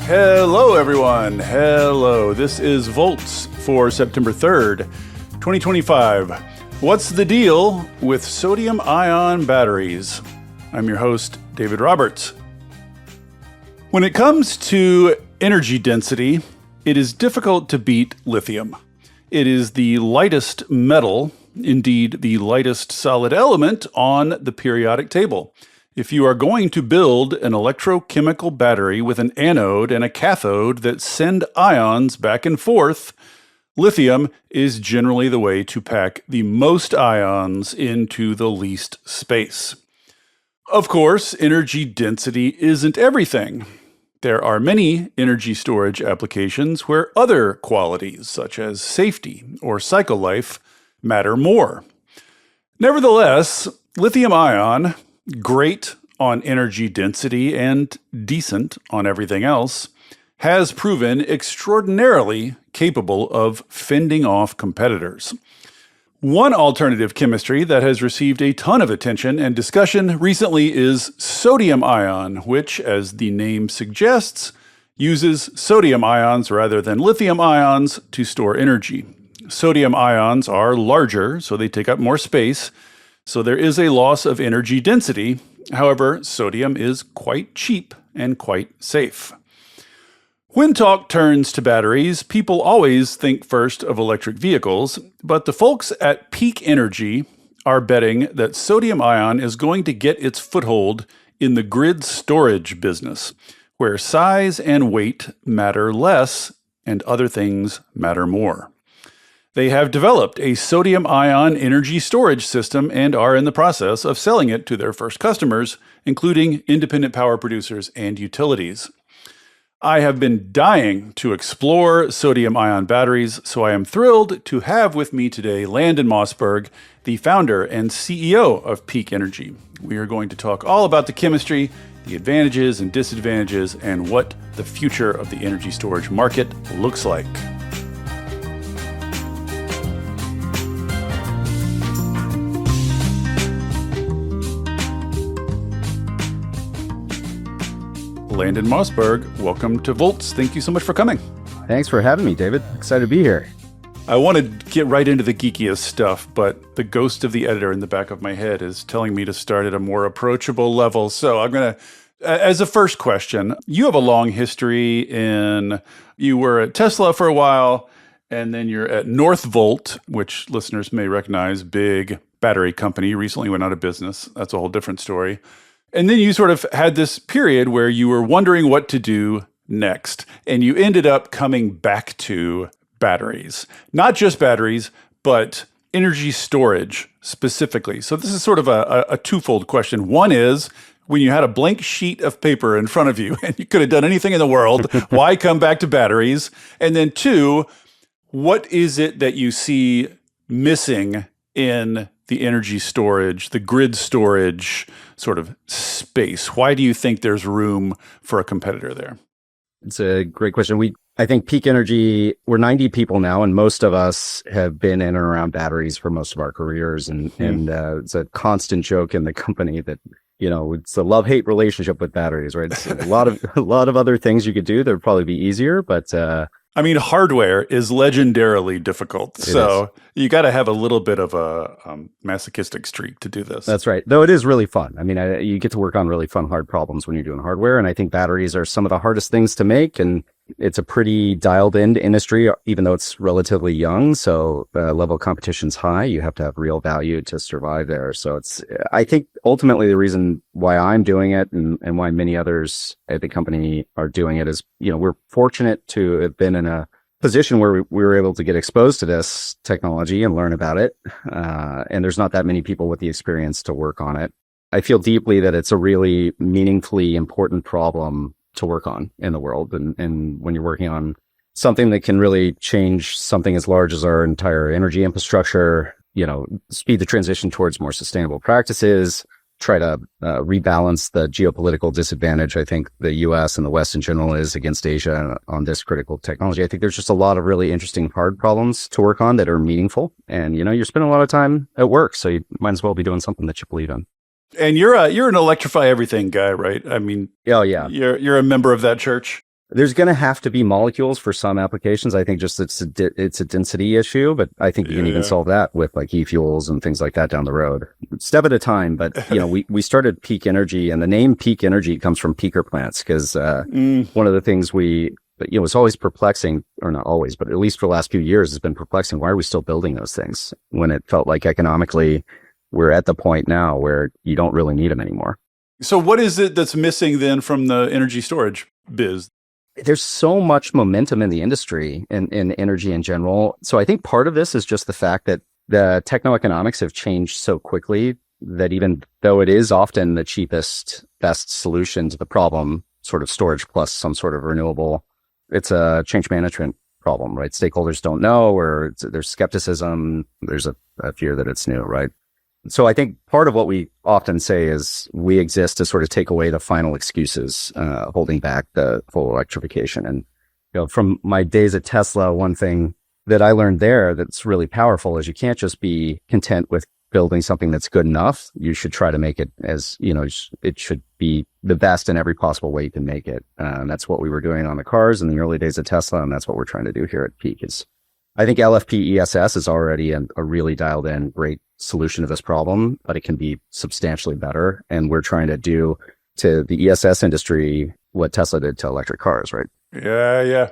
Hello, everyone. Hello. This is Volts for September 3rd, 2025. What's the deal with sodium-ion batteries? I'm your host, David Roberts. When it comes to energy density, it is difficult to beat lithium. It is the lightest metal, indeed the lightest solid element on the periodic table. If you are going to build an electrochemical battery with an anode and a cathode that send ions back and forth, lithium is generally the way to pack the most ions into the least space. Of course, energy density isn't everything. There are many energy storage applications where other qualities, such as safety or cycle life, matter more. Nevertheless, lithium-ion, great on energy density and decent on everything else, has proven extraordinarily capable of fending off competitors. One alternative chemistry that has received a ton of attention and discussion recently is sodium-ion, which, as the name suggests, uses sodium ions rather than lithium ions to store energy. Sodium ions are larger, so they take up more space, so there is a loss of energy density. However, sodium is quite cheap and quite safe. When talk turns to batteries, people always think first of electric vehicles, but the folks at Peak Energy are betting that sodium-ion is going to get its foothold in the grid storage business, where size and weight matter less and other things matter more. They have developed a sodium-ion energy storage system and are in the process of selling it to their first customers, including independent power producers and utilities. I have been dying to explore sodium-ion batteries, so I am thrilled to have with me today Landon Mossburg, the founder and CEO of Peak Energy. We are going to talk all about the chemistry, the advantages and disadvantages, and what the future of the energy storage market looks like. Landon Mossburg, welcome to Volts. Thank you so much for coming. Thanks for having me, David. Excited to be here. I want to get right into the geekiest stuff, but the ghost of the editor in the back of my head is telling me to start at a more approachable level. So I'm going to, as a first question, you have a long history you were at Tesla for a while, and then you're at Northvolt, which listeners may recognize, big battery company, recently went out of business. That's a whole different story. And then you sort of had this period where you were wondering what to do next, and you ended up coming back to batteries. Not just batteries, but energy storage specifically. So this is sort of a twofold question. One is, when you had a blank sheet of paper in front of you and you could have done anything in the world, why come back to batteries? And then two, what is it that you see missing in the energy storage, the grid storage sort of space? Why do you think there's room for a competitor there? It's a great question. I think Peak Energy, we're 90 people now, and most of us have been in and around batteries for most of our careers. And it's a constant joke in the company that, it's a love-hate relationship with batteries, right? It's a lot of other things you could do that would probably be easier, but hardware is legendarily difficult. So you got to have a little bit of a masochistic streak to do this. That's right. Though it is really fun. You get to work on really fun, hard problems when you're doing hardware. And I think batteries are some of the hardest things to make. And it's a pretty dialed-in industry, even though it's relatively young. So the level of competition's high. You have to have real value to survive there. So I think ultimately the reason why I'm doing it and why many others at the company are doing it is, we're fortunate to have been in a position where we were able to get exposed to this technology and learn about it. And there's not that many people with the experience to work on it. I feel deeply that it's a really meaningfully important problem to work on in the world. And when you're working on something that can really change something as large as our entire energy infrastructure, speed the transition towards more sustainable practices, try to rebalance the geopolitical disadvantage I think the U.S. and the West in general is against Asia on this critical technology. I think there's just a lot of really interesting hard problems to work on that are meaningful. And, you're spending a lot of time at work, so you might as well be doing something that you believe in. And you're an electrify everything guy, right? I mean, oh yeah, you're a member of that church. There's going to have to be molecules for some applications. I think just it's a density issue, but I think you can even solve that with like e-fuels and things like that down the road. Step at a time. But, we started Peak Energy, and the name Peak Energy comes from peaker plants because one of the things it's always perplexing, or not always, but at least for the last few years, it's been perplexing. Why are we still building those things when it felt like economically we're at the point now where you don't really need them anymore? So what is it that's missing then from the energy storage biz? There's so much momentum in the industry and in energy in general. So I think part of this is just the fact that the techno-economics have changed so quickly that even though it is often the cheapest, best solution to the problem, sort of storage plus some sort of renewable, it's a change management problem, right? Stakeholders don't know, or there's skepticism. There's a fear that it's new, right? So I think part of what we often say is we exist to sort of take away the final excuses, holding back the full electrification. And from my days at Tesla, one thing that I learned there that's really powerful is you can't just be content with building something that's good enough. You should try to make it as, it should be the best in every possible way you can make it. And that's what we were doing on the cars in the early days of Tesla, and that's what we're trying to do here at Peak. I think LFP ESS is already a really dialed in great solution to this problem, but it can be substantially better. And we're trying to do to the ESS industry what Tesla did to electric cars, right? Yeah.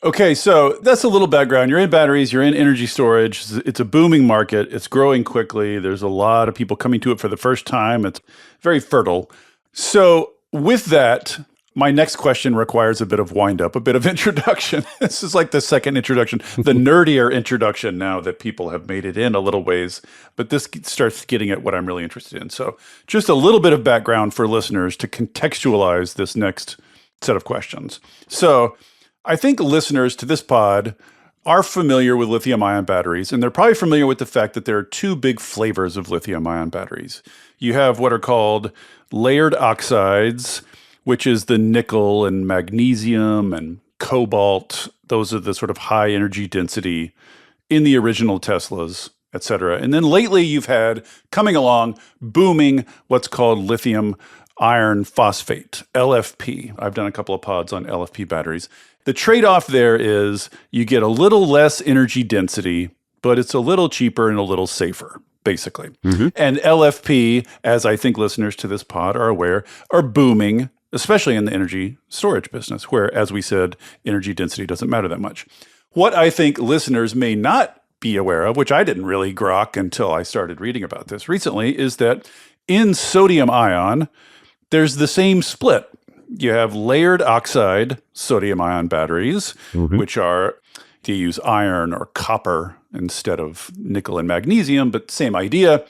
Okay, so that's a little background. You're in batteries, you're in energy storage. It's a booming market. It's growing quickly. There's a lot of people coming to it for the first time. It's very fertile. So with that, my next question requires a bit of wind up, a bit of introduction. This is like the second introduction, the nerdier introduction now that people have made it in a little ways, but this starts getting at what I'm really interested in. So just a little bit of background for listeners to contextualize this next set of questions. So I think listeners to this pod are familiar with lithium-ion batteries, and they're probably familiar with the fact that there are two big flavors of lithium-ion batteries. You have what are called layered oxides, which is the nickel and magnesium and cobalt. Those are the sort of high energy density in the original Teslas, et cetera. And then lately you've had coming along, booming, what's called lithium iron phosphate, LFP. I've done a couple of pods on LFP batteries. The trade-off there is you get a little less energy density, but it's a little cheaper and a little safer, basically. Mm-hmm. And LFP, as I think listeners to this pod are aware, are booming, especially in the energy storage business, where, as we said, energy density doesn't matter that much. What I think listeners may not be aware of, which I didn't really grok until I started reading about this recently, is that in sodium ion, there's the same split. You have layered oxide sodium ion batteries, which are, you use iron or copper instead of nickel and magnesium, but same idea.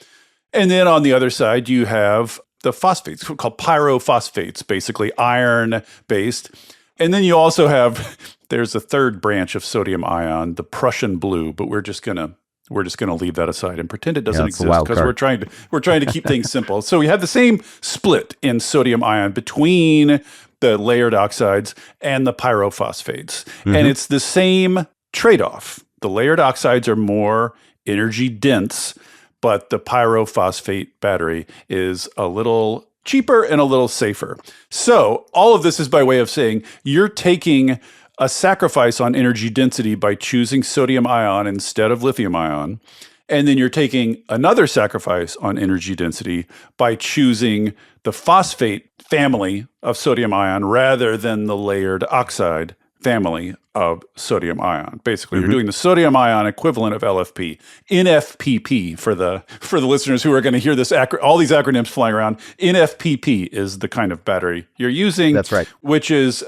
And then on the other side, you have the phosphates called pyrophosphates, basically iron-based. And then you also have, there's a third branch of sodium ion, the Prussian blue, but we're just gonna leave that aside and pretend it doesn't exist because we're trying to keep things simple. So we have the same split in sodium ion between the layered oxides and the pyrophosphates. And it's the same trade-off. The layered oxides are more energy dense, but the pyrophosphate battery is a little cheaper and a little safer. So all of this is by way of saying you're taking a sacrifice on energy density by choosing sodium ion instead of lithium ion. And then you're taking another sacrifice on energy density by choosing the phosphate family of sodium ion rather than the layered oxide family of sodium ion. Basically, you're doing the sodium ion equivalent of LFP. NFPP for the listeners who are going to hear this all these acronyms flying around. NFPP is the kind of battery you're using. That's right. Which is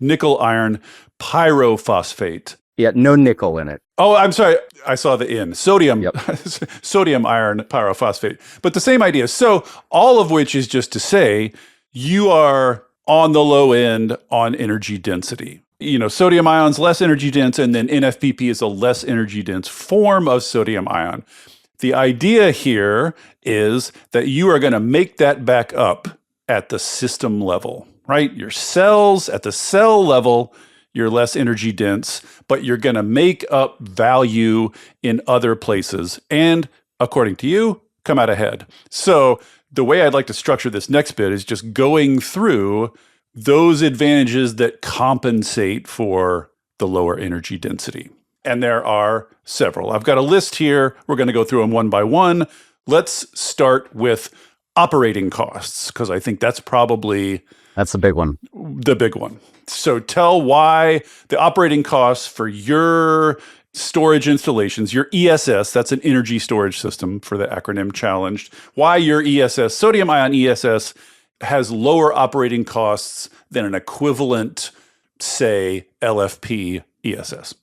nickel iron pyrophosphate. Yeah, no nickel in it. Oh, I'm sorry. I saw the N. Sodium, sodium iron pyrophosphate. But the same idea. So all of which is just to say you are on the low end on energy density. Sodium ion's less energy dense, and then NFPP is a less energy dense form of sodium ion. The idea here is that you are going to make that back up at the system level, right? Your cells, at the cell level, you're less energy dense, but you're going to make up value in other places. And according to you, come out ahead. So the way I'd like to structure this next bit is just going through those advantages that compensate for the lower energy density. And there are several. I've got a list here. We're going to go through them one by one. Let's start with operating costs, because I think that's probably That's the big one. the big one. So tell why the operating costs for your storage installations, your ESS, that's an energy storage system for the acronym challenged, why your ESS, sodium ion ESS, has lower operating costs than an equivalent, say, LFP ESS.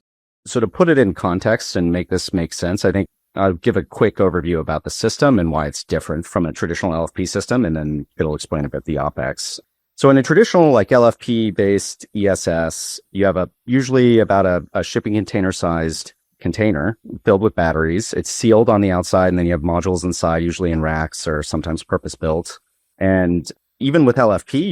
So to put it in context and make this make sense, I think I'll give a quick overview about the system and why it's different from a traditional LFP system, and then it'll explain a bit the OpEx. So in a traditional like LFP-based ESS, you have usually about a shipping container-sized container filled with batteries. It's sealed on the outside, and then you have modules inside, usually in racks or sometimes purpose-built. And even with LFP,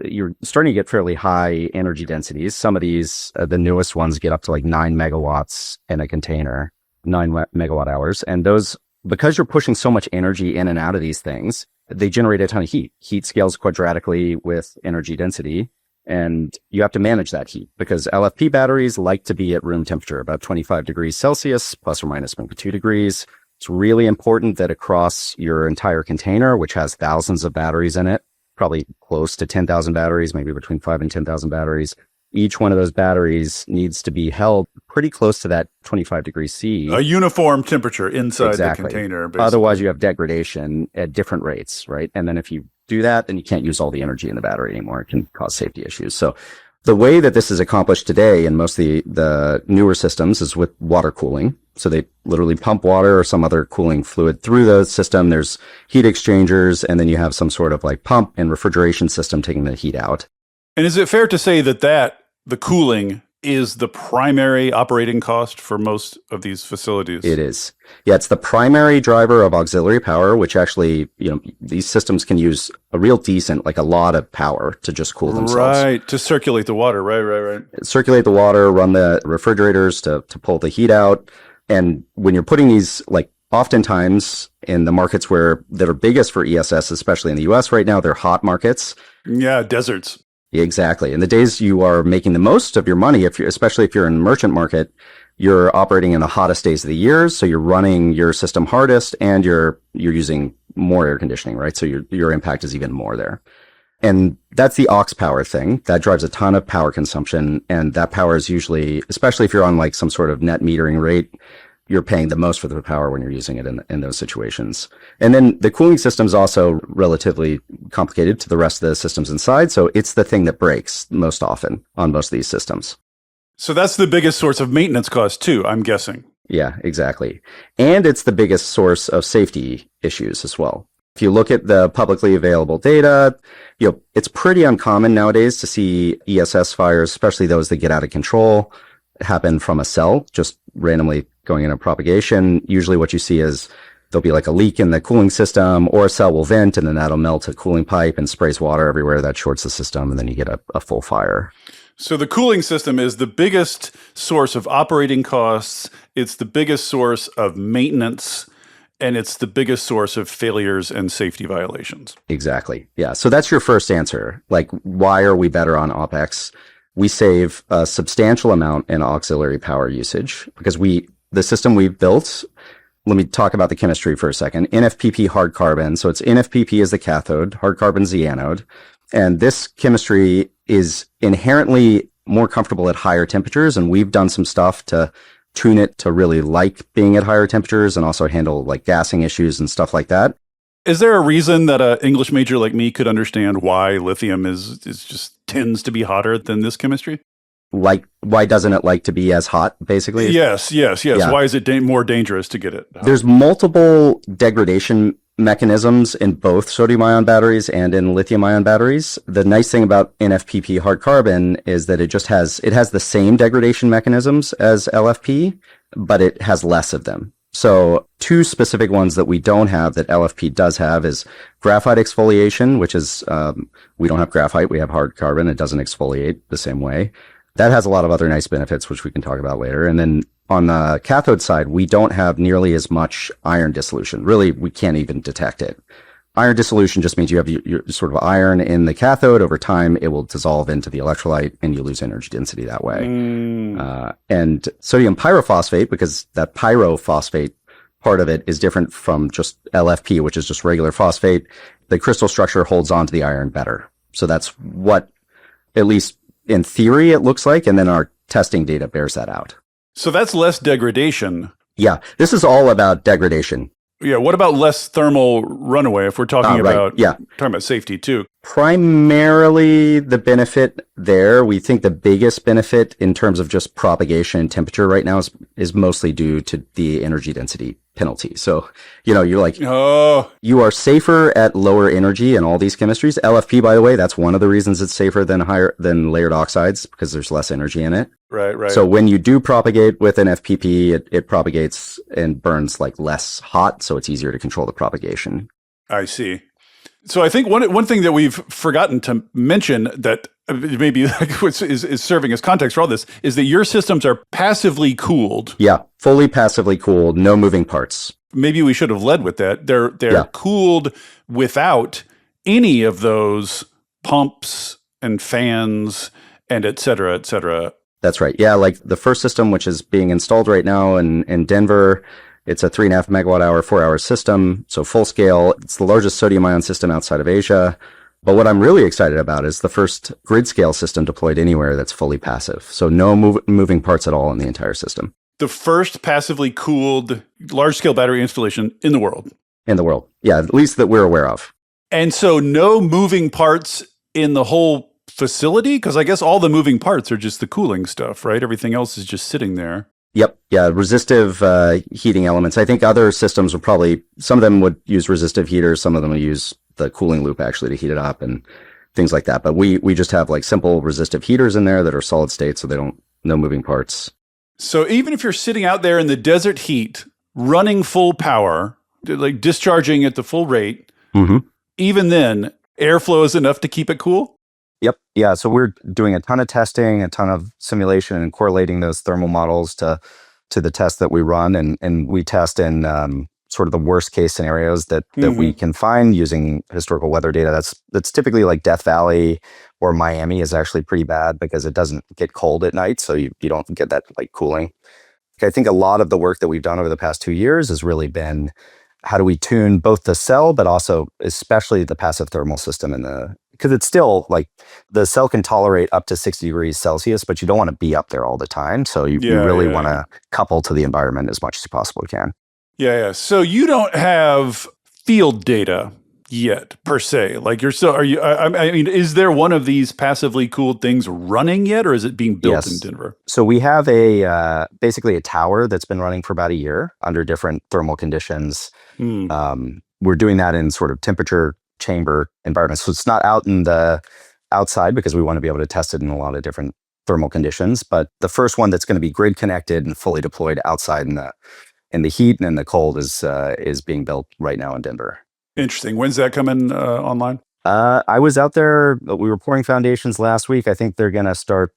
you're starting to get fairly high energy densities. Some of these, the newest ones, get up to like 9 megawatts in a container, 9 megawatt hours. And those, because you're pushing so much energy in and out of these things, they generate a ton of heat. Heat scales quadratically with energy density, and you have to manage that heat because LFP batteries like to be at room temperature, about 25 degrees Celsius, plus or minus maybe 2 degrees. It's really important that across your entire container, which has thousands of batteries in it, probably close to 10,000 batteries, maybe between 5 and 10,000 batteries. Each one of those batteries needs to be held pretty close to that 25 degrees C. A uniform temperature inside Exactly. the container. Basically. Otherwise, you have degradation at different rates, right? And then if you do that, then you can't use all the energy in the battery anymore. It can cause safety issues. So the way that this is accomplished today in most of the newer systems is with water cooling. So they literally pump water or some other cooling fluid through the system. There's heat exchangers, and then you have some sort of like pump and refrigeration system taking the heat out. And is it fair to say that the cooling is the primary operating cost for most of these facilities? It is. Yeah, it's the primary driver of auxiliary power, which actually, these systems can use a real decent, like a lot of power to just cool themselves. Right, to circulate the water. Right. Circulate the water, run the refrigerators to pull the heat out. And when you're putting these, like oftentimes in the markets that are biggest for ESS, especially in the US right now, they're hot markets. Yeah, deserts. Exactly. In the days you are making the most of your money, especially if you're in the merchant market, you're operating in the hottest days of the year. So you're running your system hardest and you're using more air conditioning, right? So your impact is even more there. And that's the aux power thing. That drives a ton of power consumption. And that power is usually, especially if you're on like some sort of net metering rate, you're paying the most for the power when you're using it in those situations. And then the cooling system is also relatively complicated to the rest of the systems inside. So it's the thing that breaks most often on most of these systems. So that's the biggest source of maintenance cost too, I'm guessing. Yeah, exactly. And it's the biggest source of safety issues as well. If you look at the publicly available data, it's pretty uncommon nowadays to see ESS fires, especially those that get out of control, happen from a cell, just randomly going into propagation. Usually what you see is there'll be like a leak in the cooling system, or a cell will vent and then that'll melt a cooling pipe and sprays water everywhere. That shorts the system, and then you get a full fire. So the cooling system is the biggest source of operating costs. It's the biggest source of maintenance, and it's the biggest source of failures and safety violations. Exactly. Yeah. So that's your first answer. Like, why are we better on OpEx? We save a substantial amount in auxiliary power usage because the system we've built, let me talk about the chemistry for a second. NFPP hard carbon. So it's NFPP as the cathode, hard carbon's the anode. And this chemistry is inherently more comfortable at higher temperatures. And we've done some stuff to tune it to really like being at higher temperatures and also handle like gassing issues and stuff like that. Is there a reason that an English major like me could understand why lithium is just tends to be hotter than this chemistry? Like, why doesn't it like to be as hot, basically? Yes. Yeah. Why is it more dangerous to get it hot? There's multiple degradation mechanisms in both sodium-ion batteries and in lithium-ion batteries. The nice thing about NFPP hard carbon is that it has the same degradation mechanisms as LFP, but it has less of them. So two specific ones that we don't have that LFP does have is graphite exfoliation, which is, we don't have graphite, we have hard carbon. It doesn't exfoliate the same way. That has a lot of other nice benefits, which we can talk about later. And then on the cathode side, we don't have nearly as much iron dissolution. Really, we can't even detect it. Iron dissolution just means you have your sort of iron in the cathode. Over time, it will dissolve into the electrolyte and you lose energy density that way. And sodium pyrophosphate, because that pyrophosphate part of it is different from just LFP, which is just regular phosphate. The crystal structure holds on to the iron better. So that's what, at least in theory, it looks like. And then our testing data bears that out. So that's less degradation. Yeah, this is all about degradation. Yeah, what about less thermal runaway if we're talking about talking about safety too? Primarily the benefit there, we think the biggest benefit in terms of just propagation and temperature right now is mostly due to the energy density penalty. So, you're like, you are safer at lower energy in all these chemistries. LFP, by the way, that's one of the reasons it's safer than layered oxides, because there's less energy in it. Right. So when you do propagate with an FPP, it propagates and burns like less hot, so it's easier to control the propagation. I see. So I think one thing that we've forgotten to mention that maybe is serving as context for all this is that your systems are passively cooled. Yeah, fully passively cooled, no moving parts. Maybe we should have led with that. They're cooled without any of those pumps and fans and et cetera, et cetera. That's right. Yeah, like the first system, which is being installed right now in Denver, it's a 3.5 megawatt hour, 4-hour system. So full scale. It's the largest sodium ion system outside of Asia. But what I'm really excited about is the first grid scale system deployed anywhere that's fully passive. So no moving parts at all in the entire system. The first passively cooled large scale battery installation in the world. In the world. Yeah, at least that we're aware of. And so no moving parts in the whole facility? Because I guess all the moving parts are just the cooling stuff, right? Everything else is just sitting there. Yep. Yeah. Resistive heating elements. I think other systems would some of them would use resistive heaters. Some of them would use the cooling loop actually to heat it up and things like that. But we just have like simple resistive heaters in there that are solid state, so no moving parts. So even if you're sitting out there in the desert heat, running full power, like discharging at the full rate, even then, airflow is enough to keep it cool? Yep. Yeah. So we're doing a ton of testing, a ton of simulation, and correlating those thermal models to the tests that we run. And we test in sort of the worst case scenarios that we can find using historical weather data. That's typically like Death Valley or Miami is actually pretty bad because it doesn't get cold at night. So you don't get that like cooling. I think a lot of the work that we've done over the past 2 years has really been how do we tune both the cell, but also especially the passive thermal system because it's still like the cell can tolerate up to 60 degrees Celsius, but you don't want to be up there all the time. So you really want to couple to the environment as much as you possibly can. Yeah. So you don't have field data yet per se. Like I mean, is there one of these passively cooled things running yet, or is it being built in Denver? So we have basically a tower that's been running for about a year under different thermal conditions. We're doing that in sort of temperature chamber environments. So it's not out in the outside because we want to be able to test it in a lot of different thermal conditions. But the first one that's going to be grid connected and fully deployed outside in the heat and in the cold is being built right now in Denver. Interesting. When's that coming online? I was out there. We were pouring foundations last week. I think they're going to start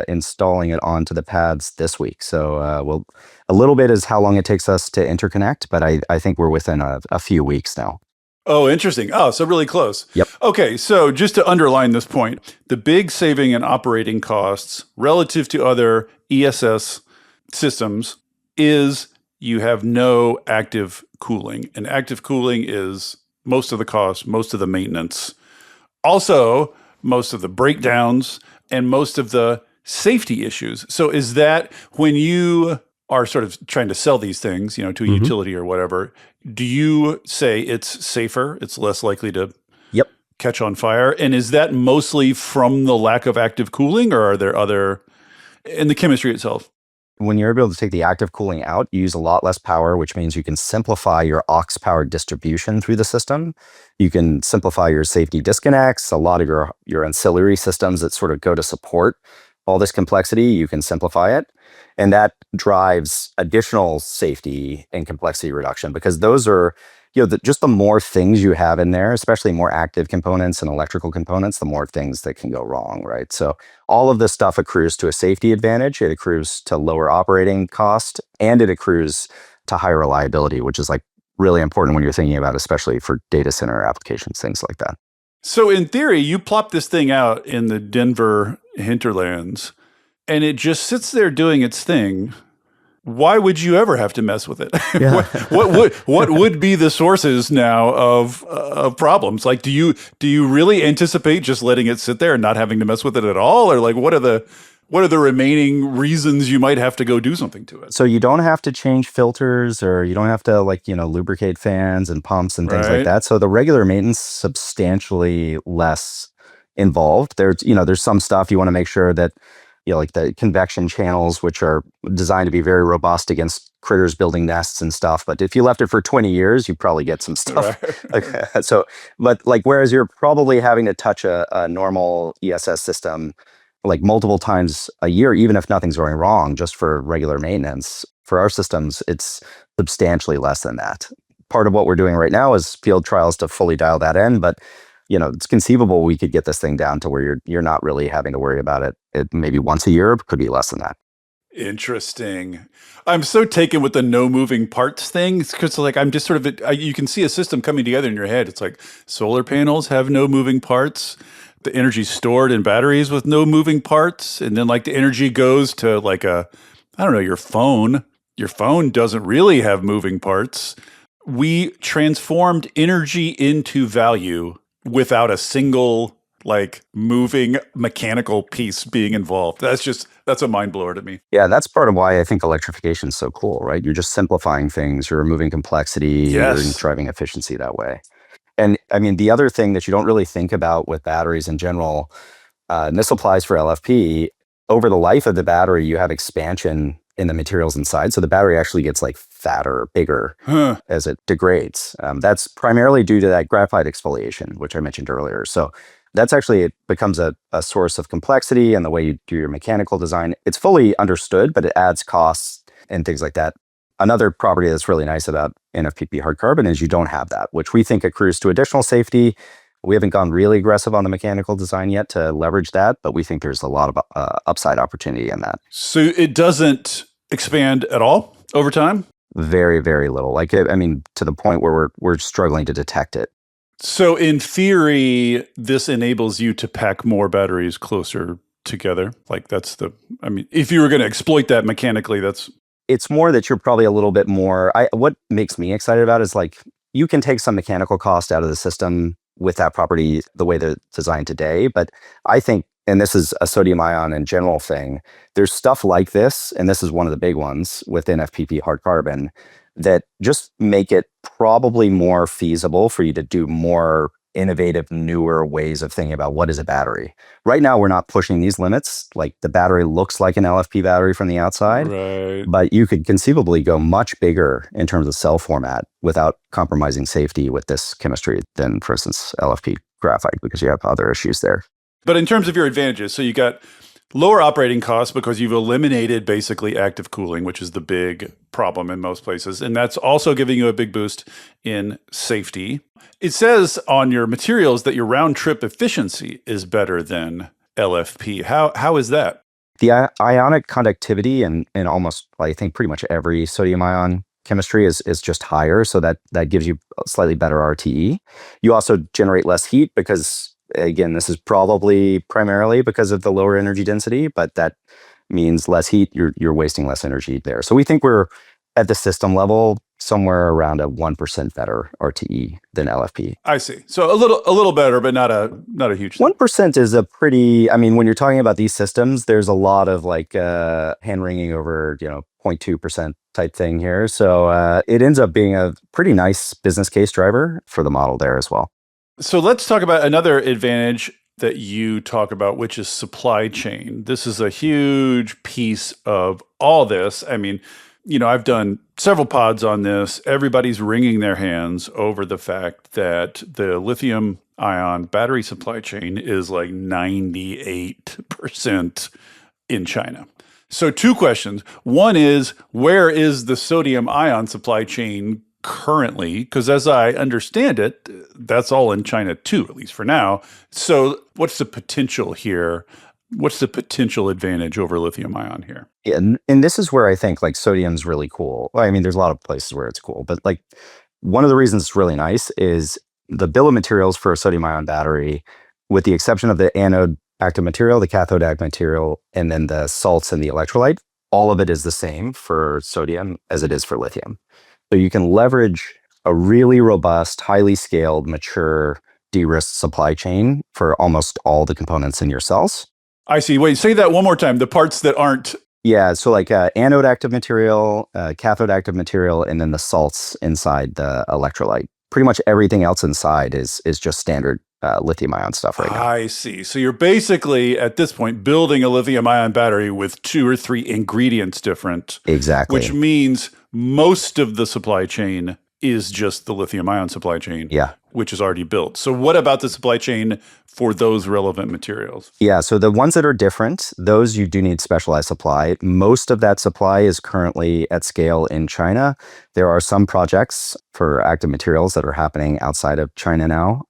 installing it onto the pads this week. So a little bit is how long it takes us to interconnect, but I think we're within a few weeks now. Oh, interesting. Oh, so really close. Yep. Okay, so just to underline this point, the big saving in operating costs relative to other ESS systems is you have no active cooling. And active cooling is most of the cost, most of the maintenance, also most of the breakdowns and most of the safety issues. So is that when you are sort of trying to sell these things, to a utility or whatever, do you say it's safer, it's less likely to catch on fire? And is that mostly from the lack of active cooling, or are there other in the chemistry itself? When you're able to take the active cooling out, you use a lot less power, which means you can simplify your aux power distribution through the system. You can simplify your safety disconnects, a lot of your ancillary systems that sort of go to support all this complexity, you can simplify it. And that drives additional safety and complexity reduction because those are, just the more things you have in there, especially more active components and electrical components, the more things that can go wrong, right? So all of this stuff accrues to a safety advantage. It accrues to lower operating cost, and it accrues to higher reliability, which is like really important when you're thinking about, especially for data center applications, things like that. So in theory, you plop this thing out in the Denver hinterlands and it just sits there doing its thing. Why would you ever have to mess with it? Yeah. what would be the sources now of problems? Like, do you really anticipate just letting it sit there and not having to mess with it at all, or like what are the remaining reasons you might have to go do something to it? So you don't have to change filters, or you don't have to lubricate fans and pumps and things like Right. that. So the regular maintenance substantially less involved. There's some stuff you want to make sure that like the convection channels, which are designed to be very robust against critters building nests and stuff. But if you left it for 20 years, you probably get some stuff. Right. But whereas you're probably having to touch a normal ESS system like multiple times a year, even if nothing's going wrong, just for regular maintenance. For our systems, it's substantially less than that. Part of what we're doing right now is field trials to fully dial that in, but it's conceivable we could get this thing down to where you're not really having to worry about it maybe once a year, could be less than that. Interesting. I'm so taken with the no moving parts thing because, like, I'm just sort of you can see a system coming together in your head. It's like solar panels have no moving parts. The energy stored in batteries with no moving parts, and then like the energy goes to like I don't know, your phone. Your phone doesn't really have moving parts. We transformed energy into value without a single like moving mechanical piece being involved. That's a mind blower to me. Yeah, that's part of why I think electrification is so cool, right? You're just simplifying things, you're removing complexity, you're Yes. driving efficiency that way. And I mean, the other thing that you don't really think about with batteries in general, and this applies for LFP, over the life of the battery, you have expansion in the materials inside. So the battery actually gets like fatter, bigger Huh. as it degrades. That's primarily due to that graphite exfoliation, which I mentioned earlier. So that's actually, it becomes a source of complexity in the way you do your mechanical design. It's fully understood, but it adds costs and things like that. Another property that's really nice about NFPP hard carbon is you don't have that, which we think accrues to additional safety. We haven't gone really aggressive on the mechanical design yet to leverage that, but we think there's a lot of upside opportunity in that. So it doesn't expand at all over time? Very, very little. Like, I mean, to the point where we're struggling to detect it. So in theory, this enables you to pack more batteries closer together. Like if you were going to exploit that mechanically, It's more that you're probably a little bit more. What makes me excited about is like you can take some mechanical cost out of the system with that property the way they're designed today. But I think, and this is a sodium ion in general thing, there's stuff like this, and this is one of the big ones with NFPP hard carbon, that just make it probably more feasible for you to do more innovative, newer ways of thinking about what is a battery. Right now, we're not pushing these limits. Like the battery looks like an LFP battery from the outside, right. but you could conceivably go much bigger in terms of cell format without compromising safety with this chemistry than, for instance, LFP graphite, because you have other issues there. But in terms of your advantages, so you got lower operating costs because you've eliminated basically active cooling, which is the big problem in most places. And that's also giving you a big boost in safety. It says on your materials that your round trip efficiency is better than LFP. How is that? The ionic conductivity in almost, I think, pretty much every sodium ion chemistry is just higher. So that gives you slightly better RTE. You also generate less heat because, again, this is probably primarily because of the lower energy density, but that means less heat. You're wasting less energy there. So we think we're at the system level somewhere around a 1% better RTE than LFP. I see. So a little better, but not a huge thing. 1% is a pretty, I mean, when you're talking about these systems, there's a lot of like hand wringing over, 0.2% type thing here. So it ends up being a pretty nice business case driver for the model there as well. So let's talk about another advantage that you talk about, which is supply chain. This is a huge piece of all this. I mean, I've done several pods on this. Everybody's wringing their hands over the fact that the lithium-ion battery supply chain is like 98% in China. So two questions. One is, where is the sodium-ion supply chain currently? Because as I understand it, that's all in China too, at least for now. So what's the potential here? What's the potential advantage over lithium ion here? Yeah, and this is where I think like sodium's really cool. Well, I mean, there's a lot of places where it's cool, but like One of the reasons it's really nice is the bill of materials for a sodium-ion battery, with the exception of the anode active material, the cathode active material, and then the salts and the electrolyte, all of it is the same for sodium as it is for lithium. So you can leverage a really robust, highly scaled, mature, de-risked supply chain for almost all the components in your cells. I see. Wait, say that one more time. The parts that aren't. Yeah, so like anode active material, cathode active material, and then the salts inside the electrolyte. Pretty much everything else inside is just standard lithium-ion stuff right now. I see. So you're basically, at this point, building a lithium-ion battery with 2 or 3 ingredients different. Exactly. Which means most of the supply chain is just the lithium-ion supply chain, Yeah. which is already built. So what about the supply chain for those relevant materials? Yeah, so the ones that are different, those you do need specialized supply. Most of that supply is currently at scale in China. There are some projects for active materials that are happening outside of China now.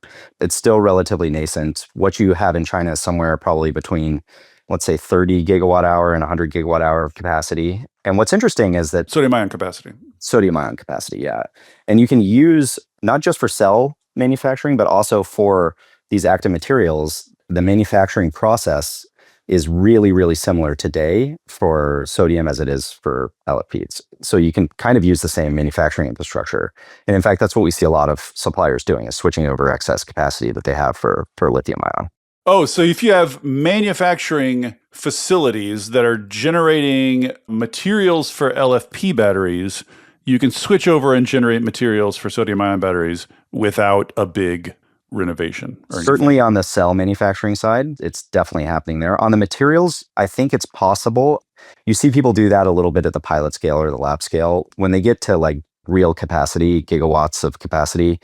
It's still relatively nascent. What you have in China is somewhere probably between, let's say, 30 gigawatt hour and 100 gigawatt hour of capacity. And what's interesting is that Sodium-ion capacity. Sodium-ion capacity, yeah. And you can use, not just for cell manufacturing, but also for these active materials, the manufacturing process is really, really similar today for sodium as it is for LFPs. So you can kind of use the same manufacturing infrastructure. And in fact, that's what we see a lot of suppliers doing, is switching over excess capacity that they have for lithium-ion. Oh, so if you have manufacturing facilities that are generating materials for LFP batteries, you can switch over and generate materials for sodium-ion batteries without a big renovation. Certainly on the cell manufacturing side, it's definitely happening there. On the materials, I think it's possible. You see people do that a little bit at the pilot scale or the lab scale. When they get to like real capacity, gigawatts of capacity,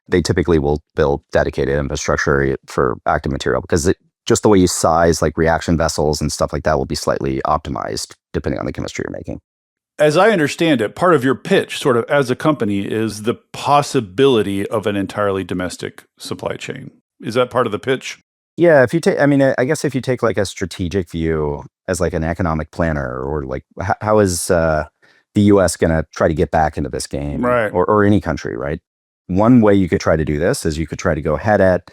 they typically will build dedicated infrastructure for active material, because just the way you size like reaction vessels and stuff like that will be slightly optimized depending on the chemistry you're making. As I understand it, part of your pitch, sort of as a company, is the possibility of an entirely domestic supply chain. Is that part of the pitch? Yeah, if you take, I mean, I guess if you take like a strategic view as like an economic planner, or like how is the US going to try to get back into this game, right, or any country, right? One way you could try to do this is you could try to go ahead at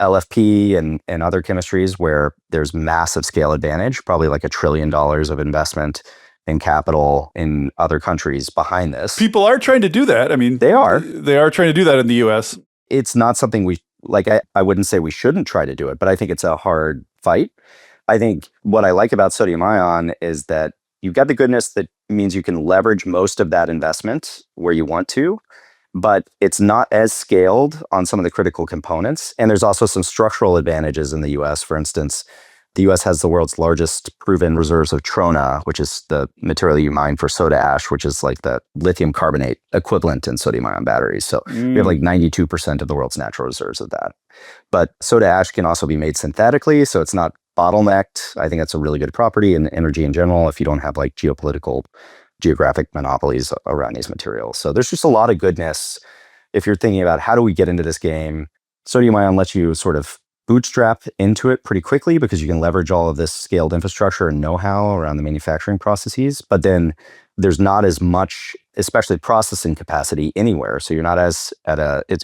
LFP and other chemistries where there's massive scale advantage, probably like $1 trillion of investment in capital in other countries behind this. People are trying to do that. I mean, they are trying to do that in the US. It's not something we like. I wouldn't say we shouldn't try to do it, but I think it's a hard fight. I think what I like about sodium ion is that you've got the goodness that means you can leverage most of that investment where you want to, but it's not as scaled on some of the critical components. And there's also some structural advantages in the US. For instance, the US has the world's largest proven reserves of trona, which is the material you mine for soda ash, which is like the lithium carbonate equivalent in sodium ion batteries. So we have like 92% of the world's natural reserves of that. But soda ash can also be made synthetically, so it's not bottlenecked. I think that's a really good property in energy in general if you don't have like geopolitical, geographic monopolies around these materials. So there's just a lot of goodness if you're thinking about how do we get into this game. Sodium ion lets you sort of bootstrap into it pretty quickly because you can leverage all of this scaled infrastructure and know-how around the manufacturing processes. But then there's not as much, especially processing capacity anywhere. So you're not as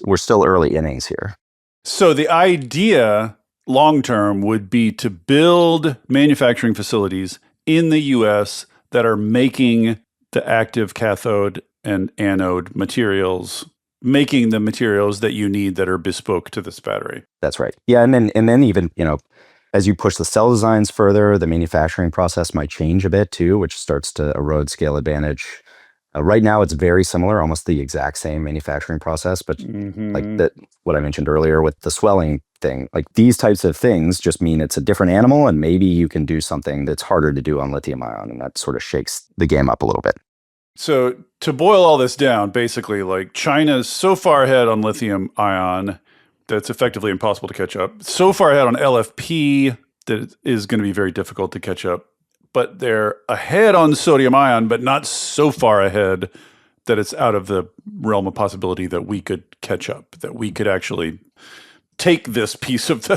we're still early innings here. So the idea long-term would be to build manufacturing facilities in the US that are making the active cathode and anode materials, making the materials that you need that are bespoke to this battery. That's right. Yeah, and then even, as you push the cell designs further, the manufacturing process might change a bit too, which starts to erode scale advantage. Right now, it's very similar, almost the exact same manufacturing process, but like that, what I mentioned earlier with the swelling thing, like these types of things just mean it's a different animal, and maybe you can do something that's harder to do on lithium ion, and that sort of shakes the game up a little bit. So to boil all this down, basically, like China's so far ahead on lithium ion that's effectively impossible to catch up. So far ahead on LFP that it is going to be very difficult to catch up. But they're ahead on sodium ion, but not so far ahead that it's out of the realm of possibility that we could catch up, that we could actually take this piece of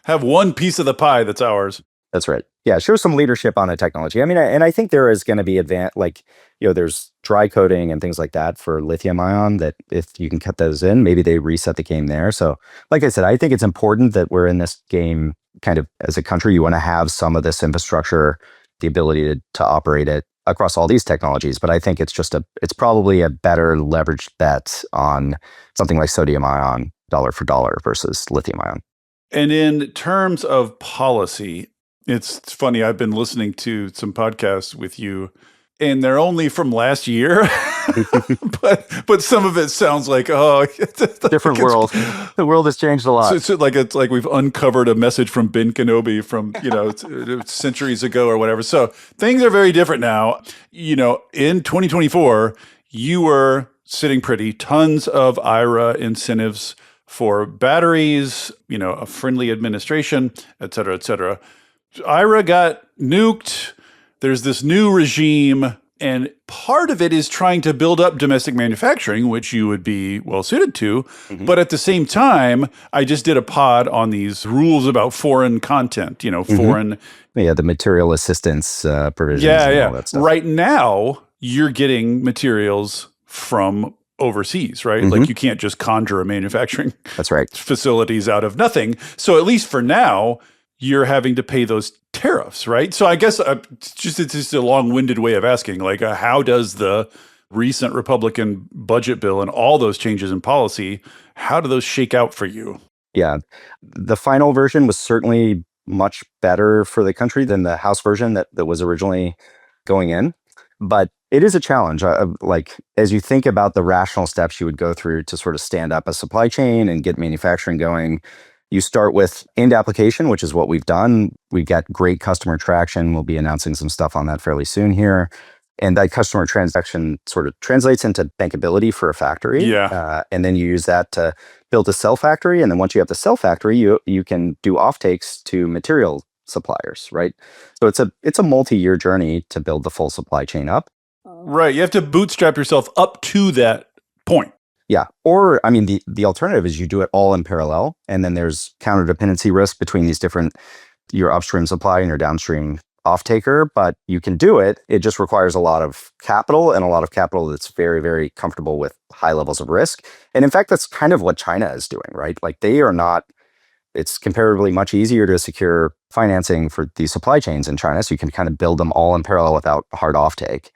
have one piece of the pie that's ours. That's right. Yeah, show some leadership on a technology. I mean, and I think there is going to be there's dry coating and things like that for lithium ion that if you can cut those in, maybe they reset the game there. So, like I said, I think it's important that we're in this game kind of as a country. You want to have some of this infrastructure, the ability to operate it across all these technologies. But I think it's probably a better leveraged bet on something like sodium ion dollar for dollar versus lithium ion. And in terms of policy, it's funny, I've been listening to some podcasts with you, and they're only from last year, but some of it sounds like, different world. The world has changed a lot. So it's like we've uncovered a message from Ben Kenobi from centuries ago or whatever. So things are very different now. In 2024, you were sitting pretty, tons of IRA incentives for batteries, a friendly administration, et cetera, et cetera. IRA got nuked. There's this new regime, and part of it is trying to build up domestic manufacturing, which you would be well suited to. Mm-hmm. But at the same time, I just did a pod on these rules about foreign content, foreign. Yeah, the material assistance provisions and all that stuff. Right now, you're getting materials from overseas, right? Mm-hmm. Like you can't just conjure a manufacturing That's right. facilities out of nothing. So at least for now, you're having to pay those tariffs, right? So I guess it's just a long-winded way of asking, like, how does the recent Republican budget bill and all those changes in policy, how do those shake out for you? Yeah, the final version was certainly much better for the country than the House version that was originally going in. But it is a challenge. As you think about the rational steps you would go through to sort of stand up a supply chain and get manufacturing going, you start with end application, which is what we've done. We've got great customer traction. We'll be announcing some stuff on that fairly soon here. And that customer transaction sort of translates into bankability for a factory. Yeah. And then you use that to build a cell factory. And then once you have the cell factory, you can do offtakes to material suppliers, right? So it's a multi-year journey to build the full supply chain up. Right. You have to bootstrap yourself up to that point. Yeah. Or, I mean, the alternative is you do it all in parallel, and then there's counter dependency risk between these different, your upstream supply and your downstream off-taker, but you can do it. It just requires a lot of capital, and a lot of capital that's very, very comfortable with high levels of risk. And in fact, that's kind of what China is doing, right? Like it's comparatively much easier to secure financing for these supply chains in China. So you can kind of build them all in parallel without hard offtake.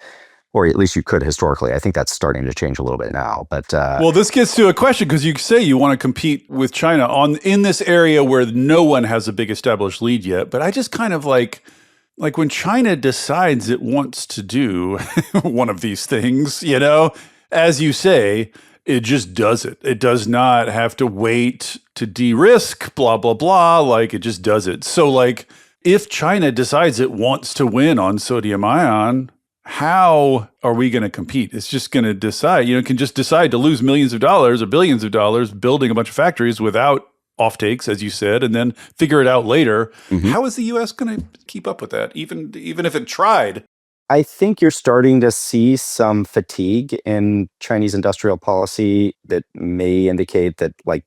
Or at least you could historically. I think that's starting to change a little bit now. But well, this gets to a question, because you say you want to compete with China in this area where no one has a big established lead yet. But I just kind of like when China decides it wants to do one of these things, as you say, it just does it. It does not have to wait to de-risk, blah, blah, blah. Like, it just does it. So, like, if China decides it wants to win on sodium ion, how are we going to compete? It's just going to decide, it can just decide to lose millions of dollars or billions of dollars building a bunch of factories without offtakes, as you said, and then figure it out later. Mm-hmm. How is the U.S. going to keep up with that, even if it tried? I think you're starting to see some fatigue in Chinese industrial policy that may indicate that, like,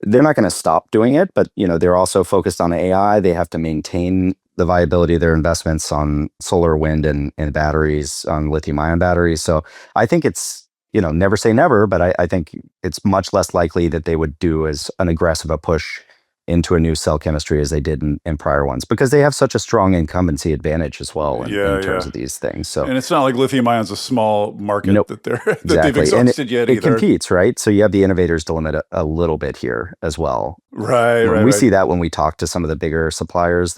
they're not going to stop doing it, but they're also focused on AI. They have to maintain the viability of their investments on solar, wind, and batteries, on lithium-ion batteries. So I think it's, never say never, but I think it's much less likely that they would do as an aggressive a push into a new cell chemistry as they did in prior ones, because they have such a strong incumbency advantage as well in terms of these things. So, and it's not like lithium-ion's a small market that they've exhausted yet either. It competes, right? So you have the innovators to limit a little bit here as well. Right. We see that when we talk to some of the bigger suppliers.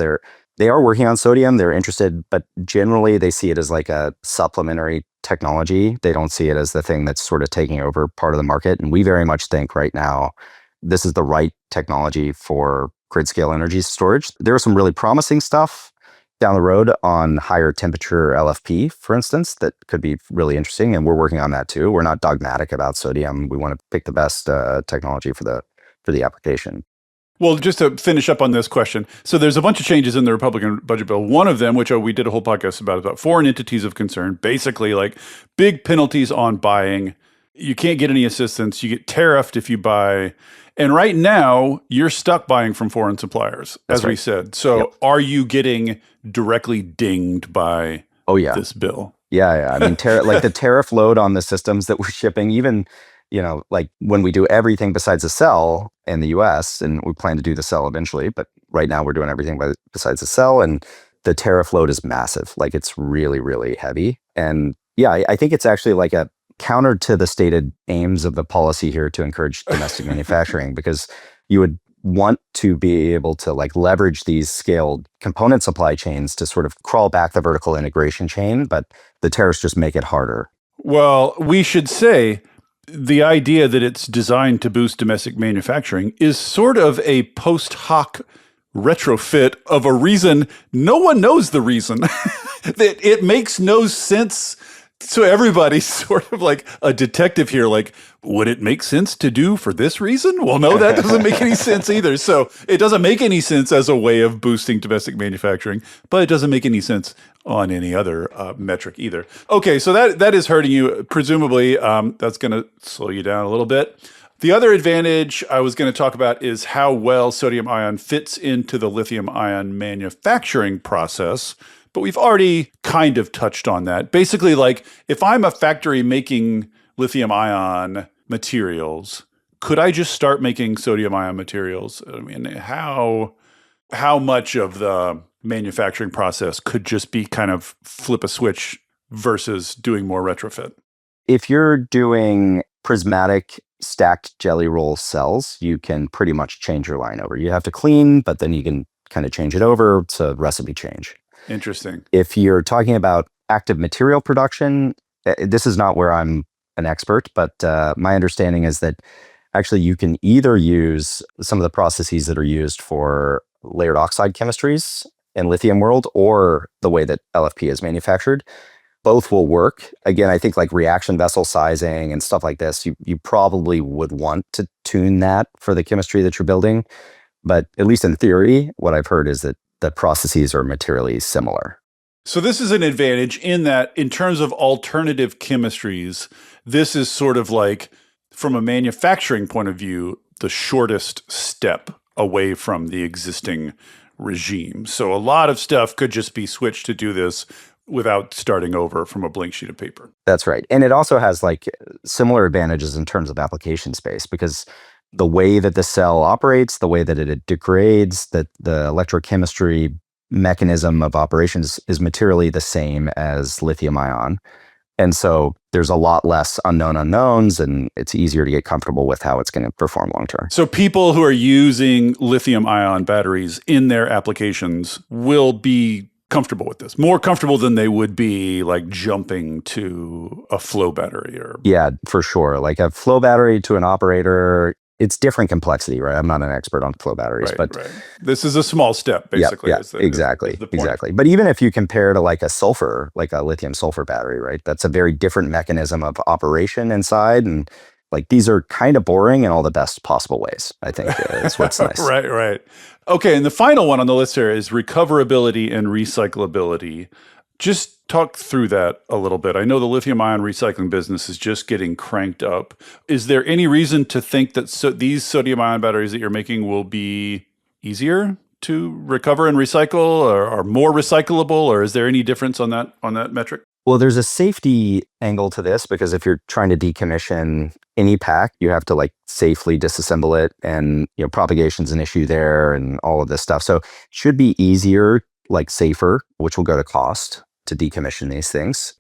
They are working on sodium. They're interested, but generally they see it as like a supplementary technology. They don't see it as the thing that's sort of taking over part of the market. And we very much think right now this is the right technology for grid scale energy storage. There are some really promising stuff down the road on higher temperature LFP, for instance, that could be really interesting. And we're working on that too. We're not dogmatic about sodium. We want to pick the best technology for the application. Well, just to finish up on this question. So there's a bunch of changes in the Republican budget bill. One of them, which we did a whole podcast about foreign entities of concern, basically like big penalties on buying. You can't get any assistance. You get tariffed if you buy. And right now, you're stuck buying from foreign suppliers, That's as we right. said. So Yep. are you getting directly dinged by Oh yeah. this bill? Yeah. I mean, like the tariff load on the systems that we're shipping, even, like when we do everything besides the cell in the US, and we plan to do the cell eventually, but right now we're doing everything besides the cell, and the tariff load is massive. Like it's really, really heavy. And yeah, I think it's actually like a counter to the stated aims of the policy here to encourage domestic manufacturing, because you would want to be able to like leverage these scaled component supply chains to sort of crawl back the vertical integration chain, but the tariffs just make it harder. Well, we should say the idea that it's designed to boost domestic manufacturing is sort of a post hoc retrofit of a reason no one knows the reason. That it makes no sense. So everybody's sort of like a detective here, like, would it make sense to do for this reason? Well, no, that doesn't make any sense either. So it doesn't make any sense as a way of boosting domestic manufacturing, but it doesn't make any sense on any other metric either. Okay, so that is hurting you. Presumably, that's going to slow you down a little bit. The other advantage I was going to talk about is how well sodium ion fits into the lithium ion manufacturing process. But we've already kind of touched on that. Basically, like if I'm a factory making lithium ion materials, could I just start making sodium ion materials? I mean, how much of the manufacturing process could just be kind of flip a switch versus doing more retrofit? If you're doing prismatic stacked jelly roll cells, you can pretty much change your line over. You have to clean, but then you can kind of change it over. It's a recipe change. Interesting. If you're talking about active material production, this is not where I'm an expert, but my understanding is that actually you can either use some of the processes that are used for layered oxide chemistries in lithium world, or the way that LFP is manufactured. Both will work. Again, I think like reaction vessel sizing and stuff like this, you probably would want to tune that for the chemistry that you're building. But at least in theory, what I've heard is that the processes are materially similar. So this is an advantage in that in terms of alternative chemistries, this is sort of like, from a manufacturing point of view, the shortest step away from the existing regime. So a lot of stuff could just be switched to do this without starting over from a blank sheet of paper. That's right. And it also has like similar advantages in terms of application space, because the way that the cell operates, the way that it degrades, that the electrochemistry mechanism of operations is materially the same as lithium ion. And so there's a lot less unknown unknowns, and it's easier to get comfortable with how it's going to perform long term. So people who are using lithium ion batteries in their applications will be comfortable with this, more comfortable than they would be like jumping to a flow battery or... Yeah, for sure. Like a flow battery to an operator, it's different complexity, right? I'm not an expert on flow batteries, but this is a small step, basically. Exactly. But even if you compare to like a sulfur, like a lithium sulfur battery, right? That's a very different mechanism of operation inside, and like these are kind of boring in all the best possible ways, I think is what's nice. Right. Okay, and the final one on the list here is recoverability and recyclability. Just talk through that a little bit. I know the lithium-ion recycling business is just getting cranked up. Is there any reason to think that these sodium-ion batteries that you're making will be easier to recover and recycle, or more recyclable, or is there any difference on that metric? Well, there's a safety angle to this, because if you're trying to decommission any pack, you have to like safely disassemble it, and propagation's an issue there and all of this stuff. So it should be easier, like safer, which will go to cost to decommission these things.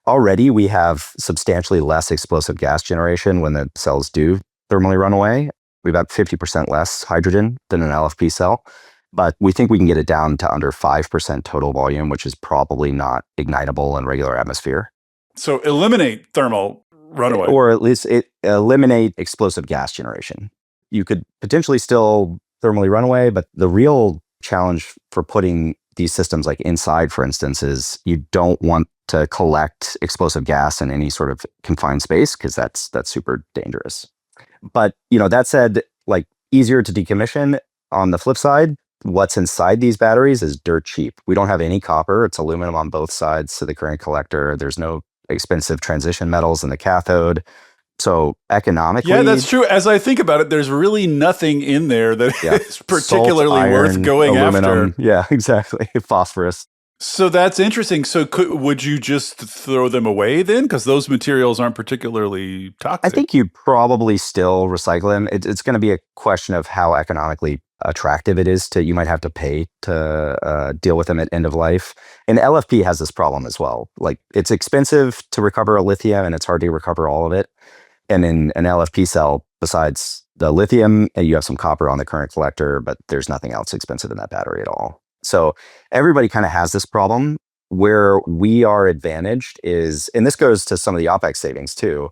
Already we have substantially less explosive gas generation when the cells do thermally run away. We've got 50% less hydrogen than an LFP cell. But we think we can get it down to under 5% total volume, which is probably not ignitable in regular atmosphere. So eliminate thermal runaway. Or at least eliminate explosive gas generation. You could potentially still thermally run away, but the real challenge for putting these systems like inside, for instance, is you don't want to collect explosive gas in any sort of confined space, because that's super dangerous. But that said, like easier to decommission. On the flip side, what's inside these batteries is dirt cheap. We don't have any copper. It's aluminum on both sides to the current collector. There's no expensive transition metals in the cathode. So economically, Yeah, that's true. As I think about it, there's really nothing in there that is particularly salt, worth iron, going aluminum. after. Yeah, exactly. Phosphorus. So that's interesting. So would you just throw them away then? Because those materials aren't particularly I toxic. think you'd probably still recycle them. It's going to be a question of how economically attractive it is to, you might have to pay to deal with them at end of life. And LFP has this problem as well. Like, it's expensive to recover a lithium and it's hard to recover all of it. And in an LFP cell, besides the lithium, you have some copper on the current collector, but there's nothing else expensive in that battery at all. So everybody kind of has this problem. Where we are advantaged is, and this goes to some of the OpEx savings too.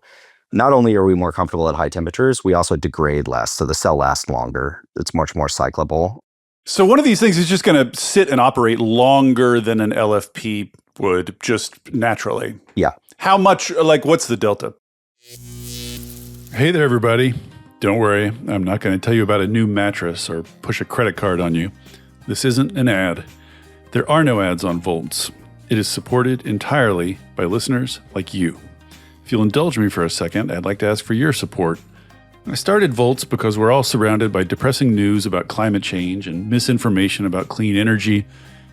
Not only are we more comfortable at high temperatures, we also degrade less. So the cell lasts longer. It's much more cyclable. So one of these things is just going to sit and operate longer than an LFP would, just naturally. Yeah. How much, like, what's the delta? Hey there, everybody. Don't worry, I'm not going to tell you about a new mattress or push a credit card on you. This isn't an ad. There are no ads on Volts. It is supported entirely by listeners like you. If you'll indulge me for a second, I'd like to ask for your support. I started Volts because we're all surrounded by depressing news about climate change and misinformation about clean energy,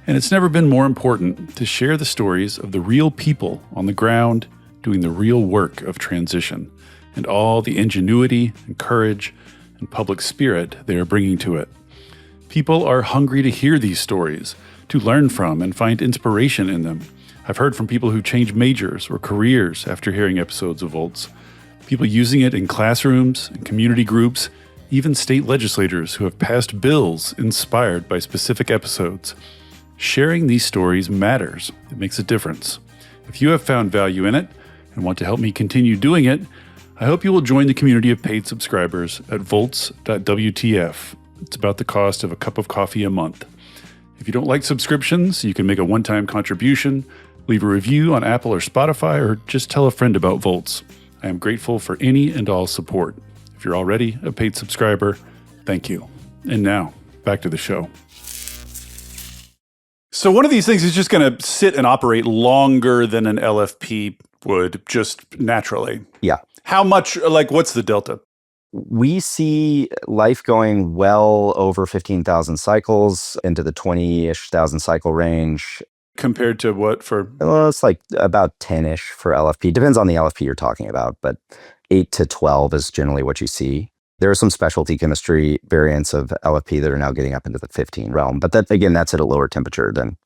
and it's never been more important to share the stories of the real people on the ground doing the real work of transition, and all the ingenuity and courage and public spirit they are bringing to it. People are hungry to hear these stories, to learn from and find inspiration in them. I've heard from people who change majors or careers after hearing episodes of Volts, people using it in classrooms and community groups, even state legislators who have passed bills inspired by specific episodes. Sharing these stories matters. It makes a difference. If you have found value in it and want to help me continue doing it, I hope you will join the community of paid subscribers at volts.wtf. It's about the cost of a cup of coffee a month. If you don't like subscriptions, you can make a one-time contribution, leave a review on Apple or Spotify, or just tell a friend about Volts. I am grateful for any and all support. If you're already a paid subscriber, thank you. And now, back to the show. So one of these things is just going to sit and operate longer than an LFP would, just naturally. Yeah. How much, like, what's the delta? We see life going well over 15,000 cycles into the 20-ish thousand cycle range. Compared to what for? Well, it's like about 10-ish for LFP. Depends on the LFP you're talking about, but 8 to 12 is generally what you see. There are some specialty chemistry variants of LFP that are now getting up into the 15 realm. But that, again, that's at a lower temperature than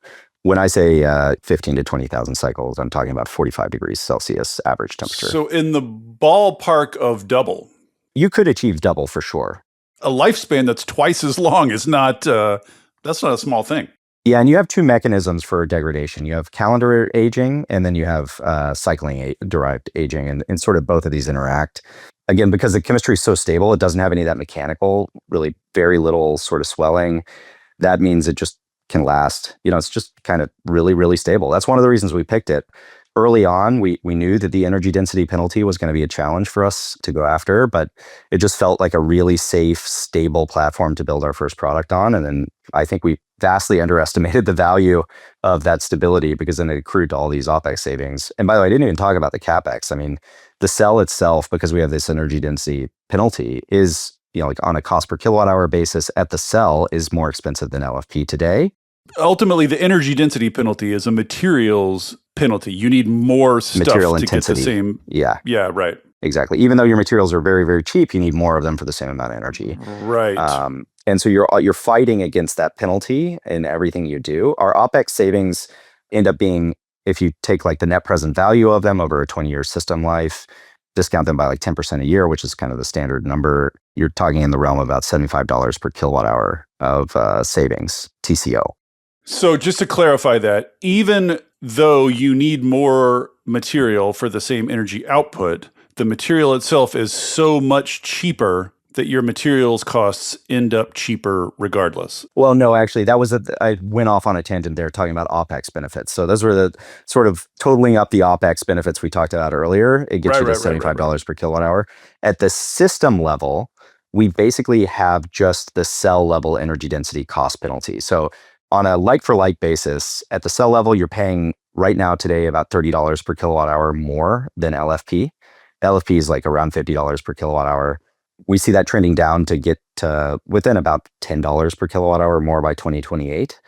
when I say 15 to 20,000 cycles, I'm talking about 45 degrees Celsius average temperature. So in the ballpark of double. You could achieve double for sure. A lifespan that's twice as long is not, that's not a small thing. Yeah, and you have two mechanisms for degradation. You have calendar aging, and then you have cycling-derived aging, and sort of both of these interact. Again, because the chemistry is so stable, it doesn't have any of that mechanical, really very little sort of swelling. That means it just can last. It's just kind of really, really stable. That's one of the reasons we picked it. Early on, we knew that the energy density penalty was going to be a challenge for us to go after, but it just felt like a really safe, stable platform to build our first product on. And then I think we vastly underestimated the value of that stability, because then it accrued to all these OpEx savings. And by the way, I didn't even talk about the CapEx. I mean, the cell itself, because we have this energy density penalty, is, like on a cost per kilowatt hour basis at the cell, is more expensive than LFP today. Ultimately, the energy density penalty is a materials penalty. You need more stuff Material to intensity. Get the same. Yeah. Yeah, right. Exactly. Even though your materials are very, very cheap, you need more of them for the same amount of energy. Right. And so you're fighting against that penalty in everything you do. Our OpEx savings end up being, if you take like the net present value of them over a 20-year system life, discount them by like 10% a year, which is kind of the standard number, you're talking in the realm of about $75 per kilowatt hour of savings, TCO. So just to clarify that, even though you need more material for the same energy output, the material itself is so much cheaper that your materials costs end up cheaper regardless. Well, no, actually, I went off on a tangent there talking about OpEx benefits. So those were the sort of totaling up the OpEx benefits we talked about earlier. It gets you to $75 per kilowatt hour. At the system level, we basically have just the cell level energy density cost penalty. So on a like-for-like basis, at the cell level, you're paying right now today about $30 per kilowatt hour more than LFP. LFP is like around $50 per kilowatt hour. We see that trending down to get to within about $10 per kilowatt hour more by 2028.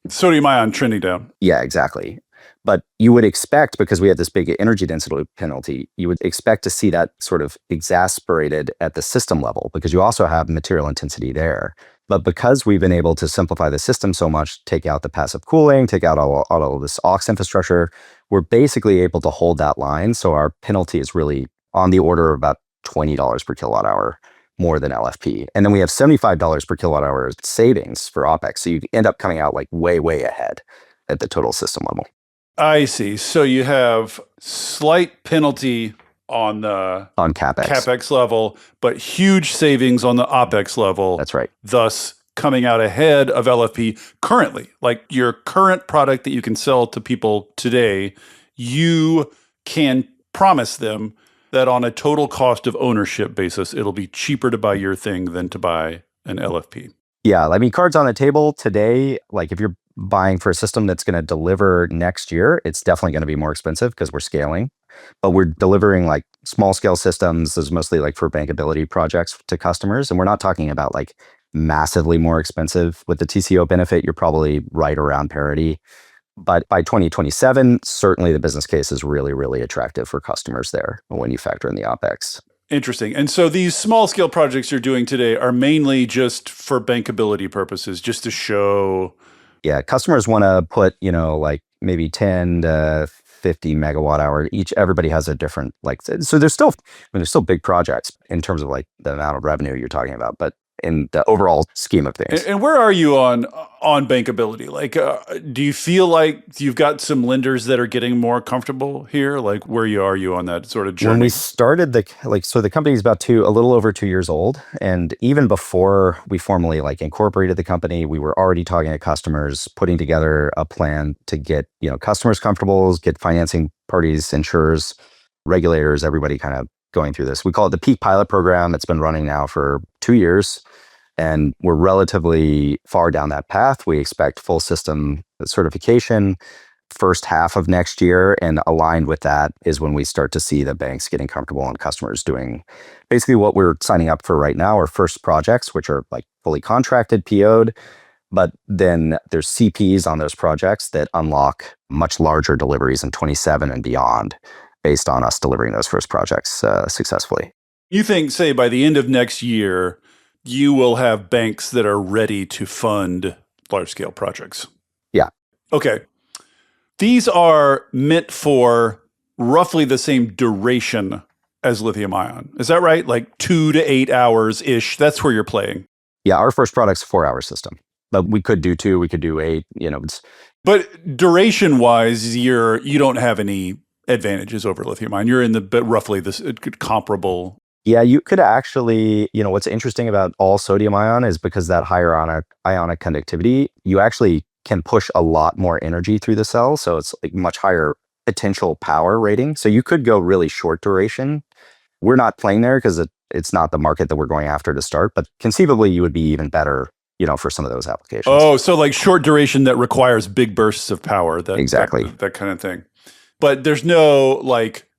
Sodium ion trending down. Yeah, exactly. But you would expect, because we have this big energy density penalty, you would expect to see that sort of exasperated at the system level because you also have material intensity there. But because we've been able to simplify the system so much, take out the passive cooling, take out all of this aux infrastructure, we're basically able to hold that line. So our penalty is really on the order of about $20 per kilowatt hour more than LFP. And then we have $75 per kilowatt hour savings for OpEx. So you end up coming out like way ahead at the total system level. I see. So you have slight penalty on the CapEx level, but huge savings on the OpEx level. That's right. Thus coming out ahead of LFP currently. Like your current product that you can sell to people today, you can promise them that on a total cost of ownership basis, it'll be cheaper to buy your thing than to buy an LFP. Yeah, I mean, cards on the table today, like if you're buying for a system that's going to deliver next year, it's definitely going to be more expensive because we're scaling. But we're delivering like small scale systems. This is mostly like for bankability projects to customers. And we're not talking about like massively more expensive. With the TCO benefit, you're probably right around parity. But by 2027, certainly the business case is really attractive for customers there when you factor in the OpEx. Interesting. And so these small scale projects you're doing today are mainly just for bankability purposes, just to show. Yeah, customers want to put, like maybe 10 to 50 megawatt hour each. Everybody has a different, so there's still big projects in terms of like the amount of revenue you're talking about, but in the overall scheme of things. And where are you on bankability? Like, do you feel like you've got some lenders that are getting more comfortable here? Like, where are you on that sort of journey? When we started the company is about a little over 2 years old. And even before we formally incorporated the company, we were already talking to customers, putting together a plan to get, customers comfortable, get financing parties, insurers, regulators, everybody kind of going through this. We call it the Peak Pilot Program. It's been running now for 2 years. And we're relatively far down that path. We expect full system certification first half of next year. And aligned with that is when we start to see the banks getting comfortable and customers doing basically what we're signing up for right now, our first projects, which are like fully contracted, PO'd. But then there's CPs on those projects that unlock much larger deliveries in 27 and beyond based on us delivering those first projects successfully. You think, say, by the end of next year, you will have banks that are ready to fund large-scale projects? Yeah. Okay. These are meant for roughly the same duration as lithium-ion. Is that right? Like 2 to 8 hours-ish. That's where you're playing. Yeah, our first product's a 4-hour system. But we could do 2, we could do 8, But duration-wise, you don't have any advantages over lithium-ion. You're in the roughly this comparable. Yeah, you could actually, what's interesting about all sodium ion is because that higher ionic conductivity, you actually can push a lot more energy through the cell. So it's like much higher potential power rating. So you could go really short duration. We're not playing there because it's not the market that we're going after to start, but conceivably you would be even better, for some of those applications. Oh, so like short duration that requires big bursts of power. Exactly. That kind of thing. But there's no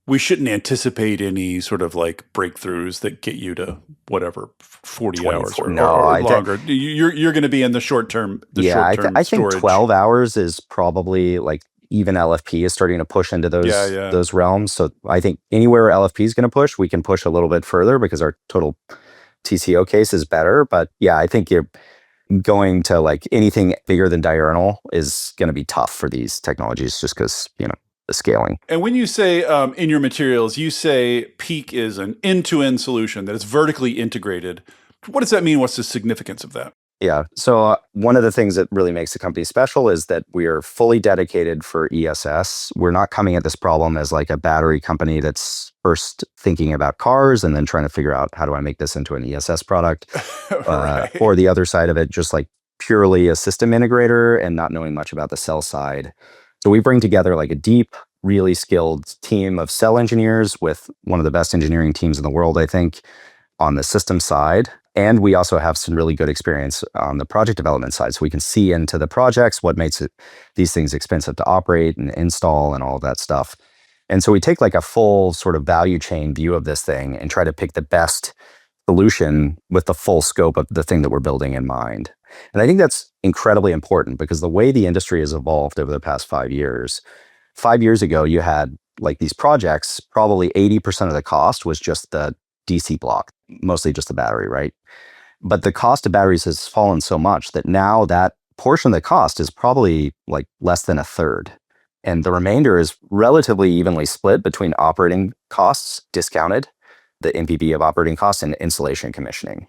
we shouldn't anticipate any sort of breakthroughs that get you to whatever 40 hours or longer. You're going to be in the short term. I think 12 hours is probably even LFP is starting to push into those realms. So I think anywhere LFP is going to push, we can push a little bit further because our total TCO case is better. But yeah, I think you're going to anything bigger than diurnal is going to be tough for these technologies just because, the scaling. And when you say in your materials, you say Peak is an end-to-end solution that is vertically integrated. What does that mean? What's the significance of that? Yeah. So one of the things that really makes the company special is that we are fully dedicated for ESS. We're not coming at this problem as a battery company that's first thinking about cars and then trying to figure out how do I make this into an ESS product, right. Or the other side of it, just purely a system integrator and not knowing much about the cell side. So we bring together a deep, really skilled team of cell engineers with one of the best engineering teams in the world, I think, on the system side. And we also have some really good experience on the project development side. So we can see into the projects, what makes these things expensive to operate and install and all of that stuff. And so we take like a full sort of value chain view of this thing and try to pick the best solution with the full scope of the thing that we're building in mind. And I think that's incredibly important because the way the industry has evolved over the past 5 years, 5 years ago, you had like these projects, probably 80% of the cost was just the DC block, mostly just the battery, right? But the cost of batteries has fallen so much that now that portion of the cost is probably like less than a third. And the remainder is relatively evenly split between operating costs, discounted, the NPV of operating costs, and installation and commissioning.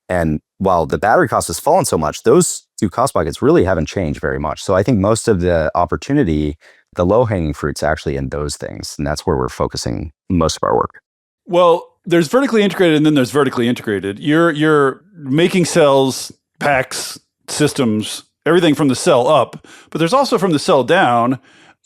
And while the battery cost has fallen so much, those two cost buckets really haven't changed very much. So I think most of the opportunity, the low-hanging fruit's actually in those things. And that's where we're focusing most of our work. Well, there's vertically integrated and then there's vertically integrated. You're making cells, packs, systems, everything from the cell up, but there's also from the cell down.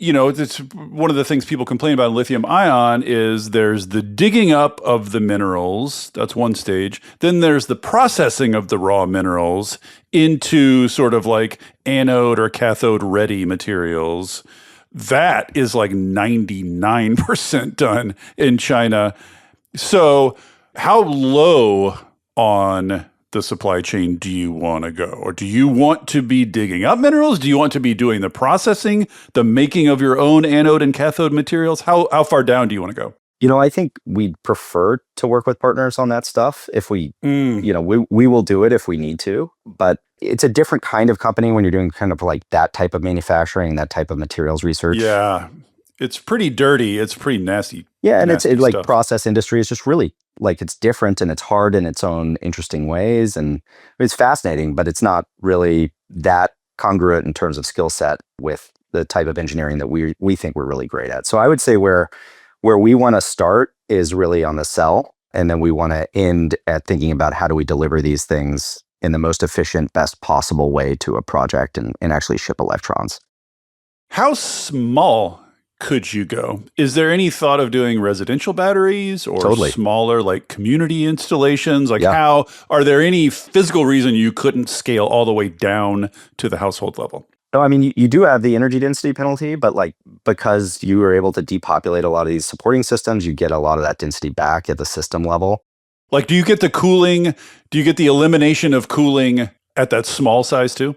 It's one of the things people complain about in lithium ion is there's the digging up of the minerals. That's one stage. Then there's the processing of the raw minerals into sort of like anode or cathode ready materials. That is like 99% done in China. So how low on the supply chain do you want to go? Or do you want to be digging up minerals? Do you want to be doing the processing, the making of your own anode and cathode materials? How far down do you want to go? I think we'd prefer to work with partners on that stuff. If we will do it if we need to, but it's a different kind of company when you're doing kind of like that type of manufacturing, that type of materials research. Yeah. It's pretty dirty. It's pretty nasty. Yeah. And it's like stuff. Process industry is just really like it's different and it's hard in its own interesting ways. And it's fascinating, but it's not really that congruent in terms of skill set with the type of engineering that we think we're really great at. So I would say where we want to start is really on the cell. And then we want to end at thinking about how do we deliver these things in the most efficient, best possible way to a project and actually ship electrons. How small could you go? Is there any thought of doing residential batteries or smaller like community installations? Like are there any physical reason you couldn't scale all the way down to the household level? No, I mean, you do have the energy density penalty, but like because you were able to depopulate a lot of these supporting systems, you get a lot of that density back at the system level. Like, do you get the cooling? Do you get the elimination of cooling at that small size too?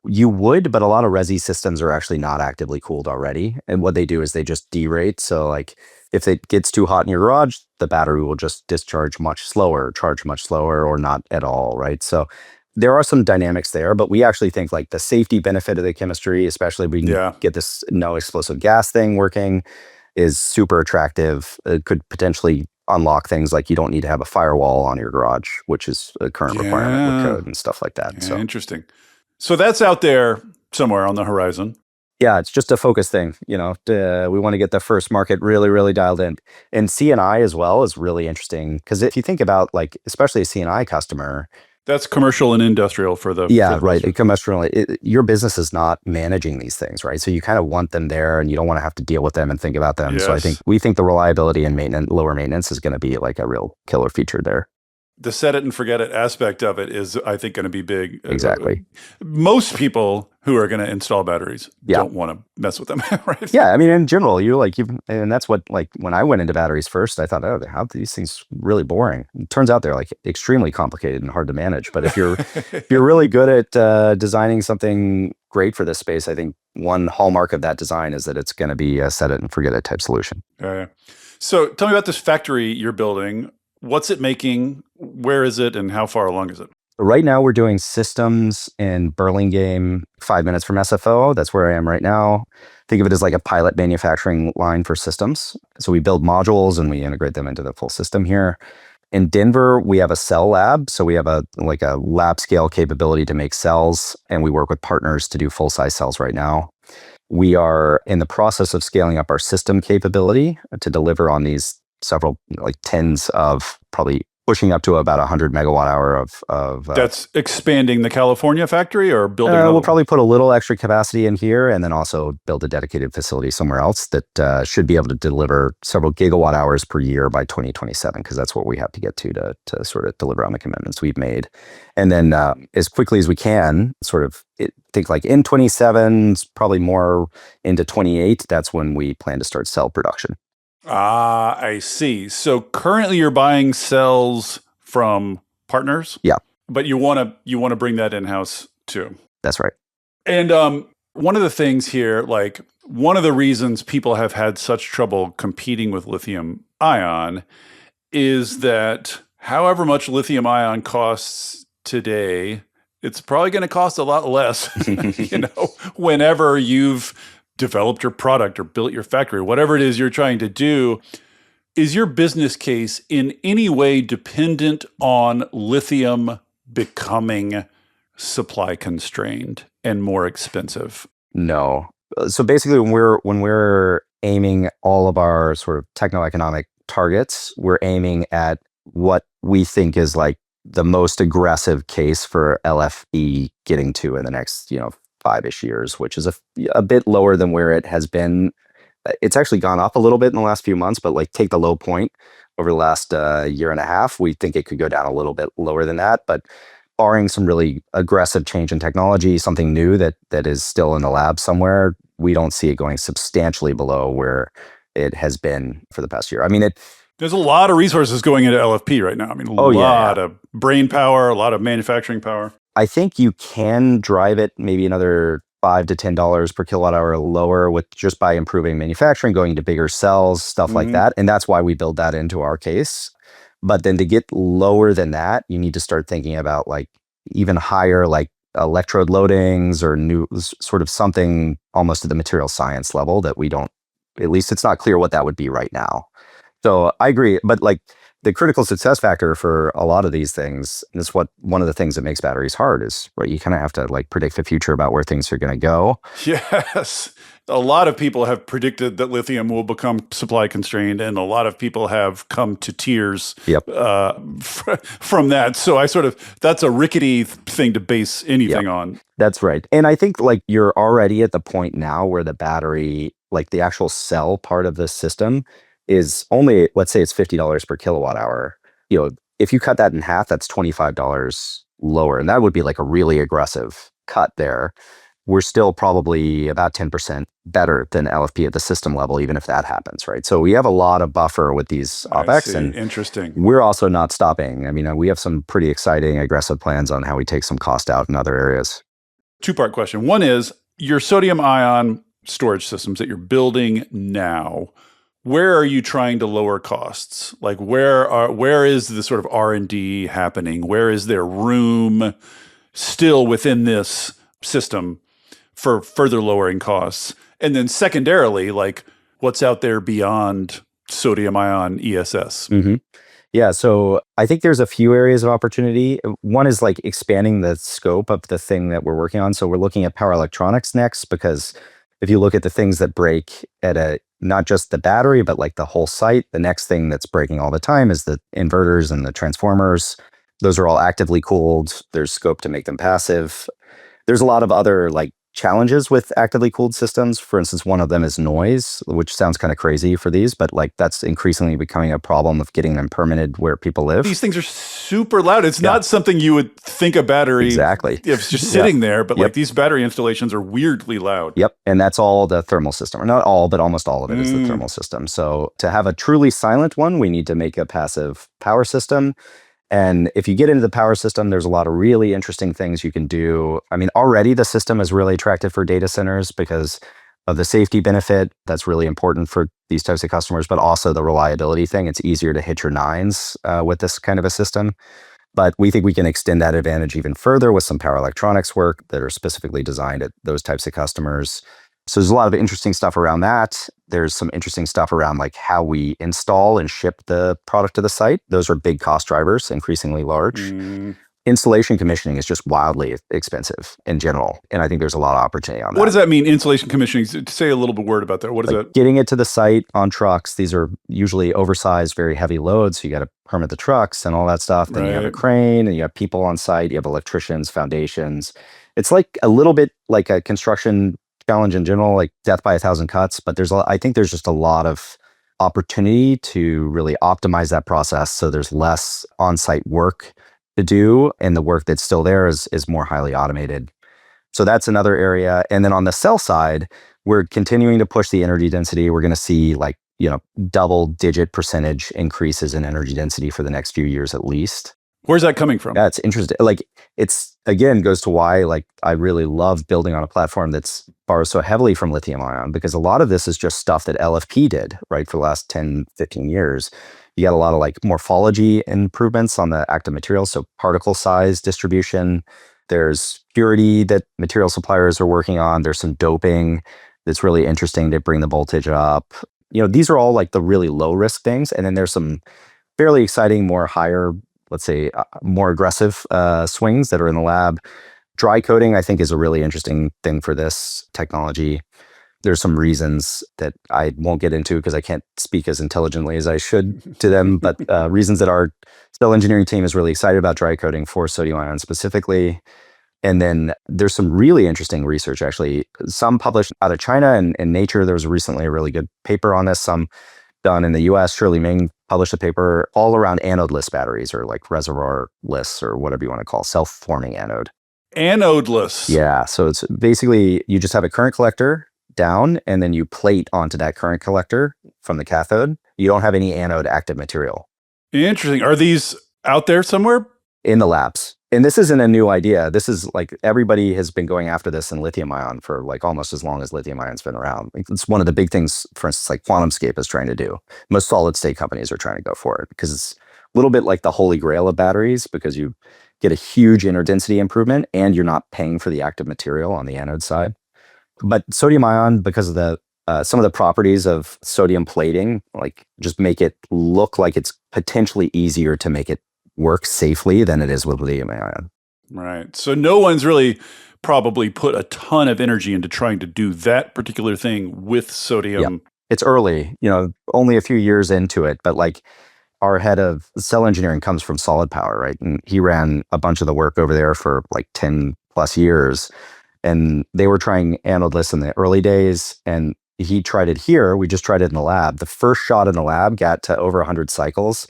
You would, but a lot of resi systems are actually not actively cooled already. And what they do is they just derate. So like if it gets too hot in your garage, the battery will just discharge much slower, charge much slower, or not at all, right? So there are some dynamics there, but we actually think like the safety benefit of the chemistry, especially if we can get this no explosive gas thing working, is super attractive. It could potentially unlock things like you don't need to have a firewall on your garage, which is a current requirement with code and stuff like that. So interesting. So that's out there somewhere on the horizon. Yeah, it's just a focus thing. We want to get the first market really, really dialed in. And C&I as well is really interesting because if you think about like, especially a C&I customer. That's commercial and industrial for the... Yeah, right. Commercial, your business is not managing these things, right? So you kind of want them there and you don't want to have to deal with them and think about them. Yes. So we think the reliability and lower maintenance is going to be like a real killer feature there. The set it and forget it aspect of it is, I think, going to be big. Exactly. Most people who are going to install batteries don't want to mess with them, right? Yeah, I mean, in general, and that's what, like, when I went into batteries first, I thought, how these things really boring. It turns out they're like extremely complicated and hard to manage. But if you're really good at designing something great for this space, I think one hallmark of that design is that it's going to be a set it and forget it type solution. So tell me about this factory you're building. What's it making? Where is it? And how far along is it? Right now, we're doing systems in Burlingame, 5 minutes from SFO. That's where I am right now. Think of it as like a pilot manufacturing line for systems. So we build modules and we integrate them into the full system here. In Denver, we have a cell lab. So we have a lab scale capability to make cells, and we work with partners to do full-size cells right now. We are in the process of scaling up our system capability to deliver on these several, like tens of, probably pushing up to about 100 megawatt hour of that's expanding the California factory or building we'll probably put a little extra capacity in here and then also build a dedicated facility somewhere else that should be able to deliver several gigawatt hours per year by 2027, because that's what we have to get to sort of deliver on the commitments we've made. And then as quickly as we can, think like in 27, probably more into 28, that's when we plan to start cell production. Ah, I see. So currently you're buying cells from partners, Yeah, but you want to bring that in-house too. that's right. And one of the things here, like one of the reasons people have had such trouble competing with lithium ion is that however much lithium ion costs today, it's probably going to cost a lot less, whenever you've developed your product or built your factory, whatever it is you're trying to do. Is your business case in any way dependent on lithium becoming supply constrained and more expensive? No. So basically, when we're aiming all of our sort of techno-economic targets, we're aiming at what we think is like the most aggressive case for LFP getting to in the next, 5-ish years, which is a bit lower than where it has been. It's actually gone up a little bit in the last few months, but like take the low point over the last year and a half, we think it could go down a little bit lower than that. But barring some really aggressive change in technology, something new that is still in the lab somewhere, we don't see it going substantially below where it has been for the past year. I mean, There's a lot of resources going into LFP right now. I mean, a oh yeah, yeah. lot of brain power, a lot of manufacturing power. I think you can drive it maybe another $5 to $10 per kilowatt hour lower with just by improving manufacturing, going to bigger cells, stuff like Mhm. that. And that's why we build that into our case. But then to get lower than that, you need to start thinking about like even higher, like electrode loadings or new sort of something almost at the material science level that we don't, at least it's not clear what that would be right now. So I agree, but like the critical success factor for a lot of these things, and it's what one of the things that makes batteries hard is, right, you kind of have to like predict the future about where things are going to go. Yes. A lot of people have predicted that lithium will become supply constrained, and a lot of people have come to tears Yep. from that. So that's a rickety thing to base anything Yep. on. That's right. And I think like you're already at the point now where the battery, like the actual cell part of the system is only, let's say it's $50 per kilowatt hour. If you cut that in half, that's $25 lower. And that would be like a really aggressive cut there. We're still probably about 10% better than LFP at the system level, even if that happens, right? So we have a lot of buffer with these I OpEx, see. and Interesting. we're also not stopping. I mean, we have some pretty exciting, aggressive plans on how we take some cost out in other areas. Two-part question. One is your sodium ion storage systems that you're building now. Where are you trying to lower costs? Like where is the sort of R&D happening? Where is there room still within this system for further lowering costs? And then secondarily, like what's out there beyond sodium ion ESS? hmm Yeah, so I think there's a few areas of opportunity. One is like expanding the scope of the thing that we're working on. So we're looking at power electronics next, because if you look at the things that break at not just the battery, but like the whole site, the next thing that's breaking all the time is the inverters and the transformers. Those are all actively cooled. There's scope to make them passive. There's a lot of other like challenges with actively cooled systems. For instance, one of them is noise, which sounds kind of crazy for these, but like that's increasingly becoming a problem of getting them permitted where people live. These things are super loud. It's Yeah. not something you would think a battery Exactly. if it's just sitting there, but Yep. like these battery installations are weirdly loud. Yep. And that's all the thermal system. Or not all, but almost all of it is the thermal system. So to have a truly silent one, we need to make a passive power system. And if you get into the power system, there's a lot of really interesting things you can do. I mean, already the system is really attractive for data centers because of the safety benefit. That's really important for these types of customers, but also the reliability thing. It's easier to hit your nines with this kind of a system. But we think we can extend that advantage even further with some power electronics work that are specifically designed at those types of customers. So there's a lot of interesting stuff around that. There's some interesting stuff around like how we install and ship the product to the site. Those are big cost drivers, increasingly large. Installation commissioning is just wildly expensive in general. And I think there's a lot of opportunity on that. What does that mean, installation commissioning? Say a little bit word about that. What is Like that? getting it to the site on trucks. These are usually oversized, very heavy loads. So you got to permit the trucks and all that stuff. Then you have a Right. crane and you have people on site. You have electricians, foundations. It's like a little bit like a construction challenge in general, like death by a thousand cuts. But I think there's just a lot of opportunity to really optimize that process. So there's less on-site work to do. And the work that's still there is more highly automated. So that's another area. And then on the cell side, we're continuing to push the energy density. We're going to see like, double-digit percentage increases in energy density for the next few years at least. Where's that coming from? Yeah, it's interesting. Like, it's, again, goes to why, like, I really love building on a platform that's borrows so heavily from lithium ion, because a lot of this is just stuff that LFP did, right, for the last 10, 15 years. You got a lot of like morphology improvements on the active material, so particle size distribution. There's purity that material suppliers are working on. There's some doping that's really interesting to bring the voltage up. These are all like the really low risk things. And then there's some fairly exciting, more higher, let's say, more aggressive swings that are in the lab. Dry coating, I think, is a really interesting thing for this technology. There's some reasons that I won't get into because I can't speak as intelligently as I should to them, but reasons that our cell engineering team is really excited about dry coating for sodium ion specifically. And then there's some really interesting research, actually, some published out of China and in Nature. There was recently a really good paper on this, some done in the US. Shirley Ming published a paper all around anode-less batteries, or like reservoir-less, or whatever you want to call self-forming anode. Anode-less. Yeah. So it's basically, you just have a current collector down, and then you plate onto that current collector from the cathode. You don't have any anode active material. Interesting. Are these out there somewhere? In the labs. And this isn't a new idea. This is like, everybody has been going after this in lithium ion for like almost as long as lithium ion's been around. Like, it's one of the big things, for instance, like QuantumScape is trying to do. Most solid state companies are trying to go for it because it's a little bit like the holy grail of batteries, because you get a huge inner density improvement and you're not paying for the active material on the anode side. But sodium ion, because of the some of the properties of sodium plating, like, just make it look like it's potentially easier to make it work safely than it is with lithium ion. Right. So no one's really probably put a ton of energy into trying to do that particular thing with sodium. Yeah. It's early, only a few years into it, but like, our head of cell engineering comes from Solid Power, right? And he ran a bunch of the work over there for like 10 plus years. And they were trying anode-less in the early days. And he tried it here. We just tried it in the lab. The first shot in the lab got to over 100 cycles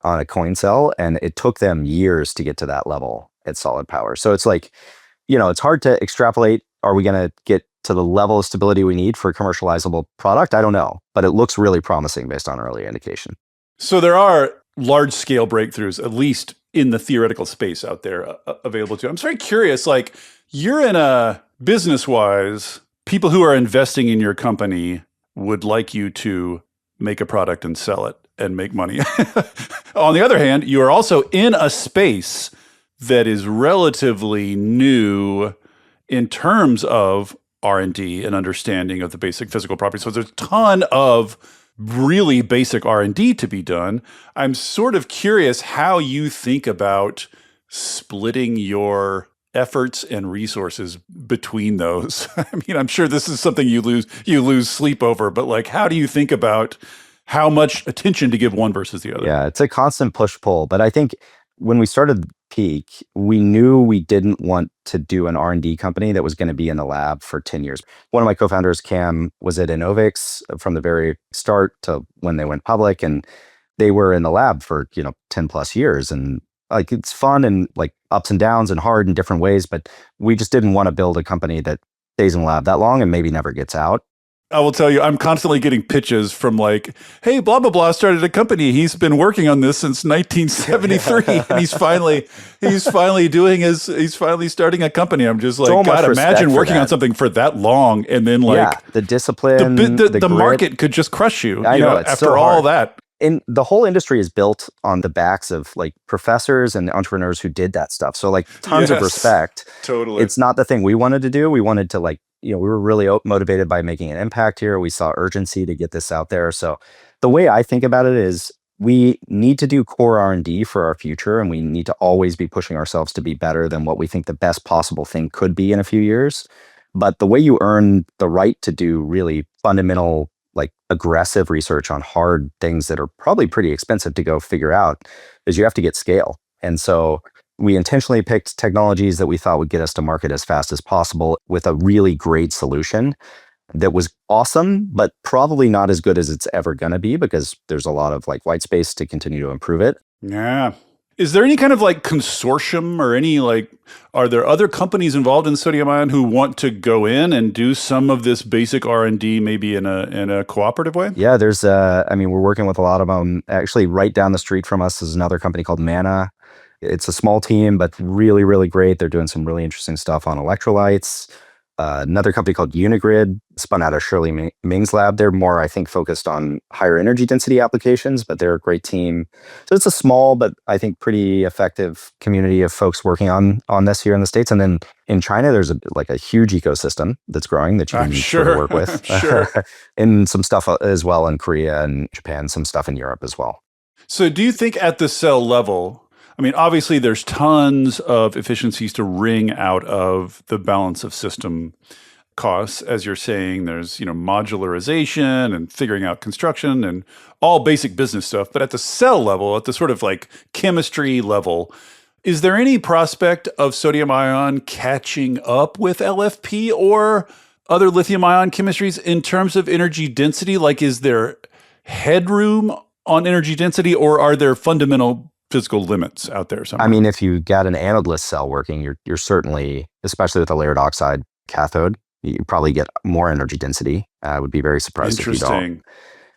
on a coin cell. And it took them years to get to that level at Solid Power. So it's like, it's hard to extrapolate. Are we going to get to the level of stability we need for a commercializable product? I don't know. But it looks really promising based on early indication. So there are large-scale breakthroughs, at least in the theoretical space out there available to you. I'm very curious, like, you're in a business-wise, people who are investing in your company would like you to make a product and sell it and make money. On the other hand, you are also in a space that is relatively new in terms of R&D and understanding of the basic physical properties. So there's a ton of really basic R&D to be done. I'm sort of curious how you think about splitting your efforts and resources between those. I mean, I'm sure this is something you lose sleep over, but like, how do you think about how much attention to give one versus the other? Yeah, it's a constant push-pull. But I think when we started Peak, we knew we didn't want to do an R&D company that was going to be in the lab for 10 years. One of my co-founders, Cam, was at Innovix from the very start to when they went public, and they were in the lab for 10 plus years. And like, it's fun and like ups and downs and hard in different ways, but we just didn't want to build a company that stays in the lab that long and maybe never gets out. I will tell you, I'm constantly getting pitches from like, hey, blah, blah, blah started a company. He's been working on this since 1973. And he's finally starting a company. I'm just like, God, imagine working on something for that long. And then like the discipline, the market could just crush you, I know, it's after so all hard. that. And the whole industry is built on the backs of like professors and entrepreneurs who did that stuff. So like, tons of respect. Totally. It's not the thing we wanted to do. We wanted to like, we were really motivated by making an impact here. We saw urgency to get this out there. So the way I think about it is, we need to do core R&D for our future, and we need to always be pushing ourselves to be better than what we think the best possible thing could be in a few years. But the way you earn the right to do really fundamental, like aggressive research on hard things that are probably pretty expensive to go figure out is you have to get scale. And so we intentionally picked technologies that we thought would get us to market as fast as possible with a really great solution that was awesome, but probably not as good as it's ever going to be, because there's a lot of like white space to continue to improve it. Yeah. Is there any kind of like consortium or any like, are there other companies involved in sodium ion who want to go in and do some of this basic R&D maybe in a cooperative way? Yeah, there's I mean, we're working with a lot of them. Actually, right down the street from us is another company called Mana. It's a small team, but really, really great. They're doing some really interesting stuff on electrolytes. Another company called Unigrid, spun out of Shirley Ming's lab. They're more, I think, focused on higher energy density applications, but they're a great team. So it's a small, but I think pretty effective community of folks working on this here in the States. And then in China, there's like a huge ecosystem that's growing that you I'm can sort of sure. work with. Sure. And some stuff as well in Korea and Japan, some stuff in Europe as well. So do you think at the cell level, I mean, obviously there's tons of efficiencies to wring out of the balance of system costs. As you're saying, there's, modularization and figuring out construction and all basic business stuff. But at the cell level, at the sort of like chemistry level, is there any prospect of sodium ion catching up with LFP or other lithium ion chemistries in terms of energy density? Like, is there headroom on energy density, or are there fundamental physical limits out there somewhere? I mean, if you got an anodeless cell working, you're certainly, especially with a layered oxide cathode, you probably get more energy density. I would be very surprised if you don't,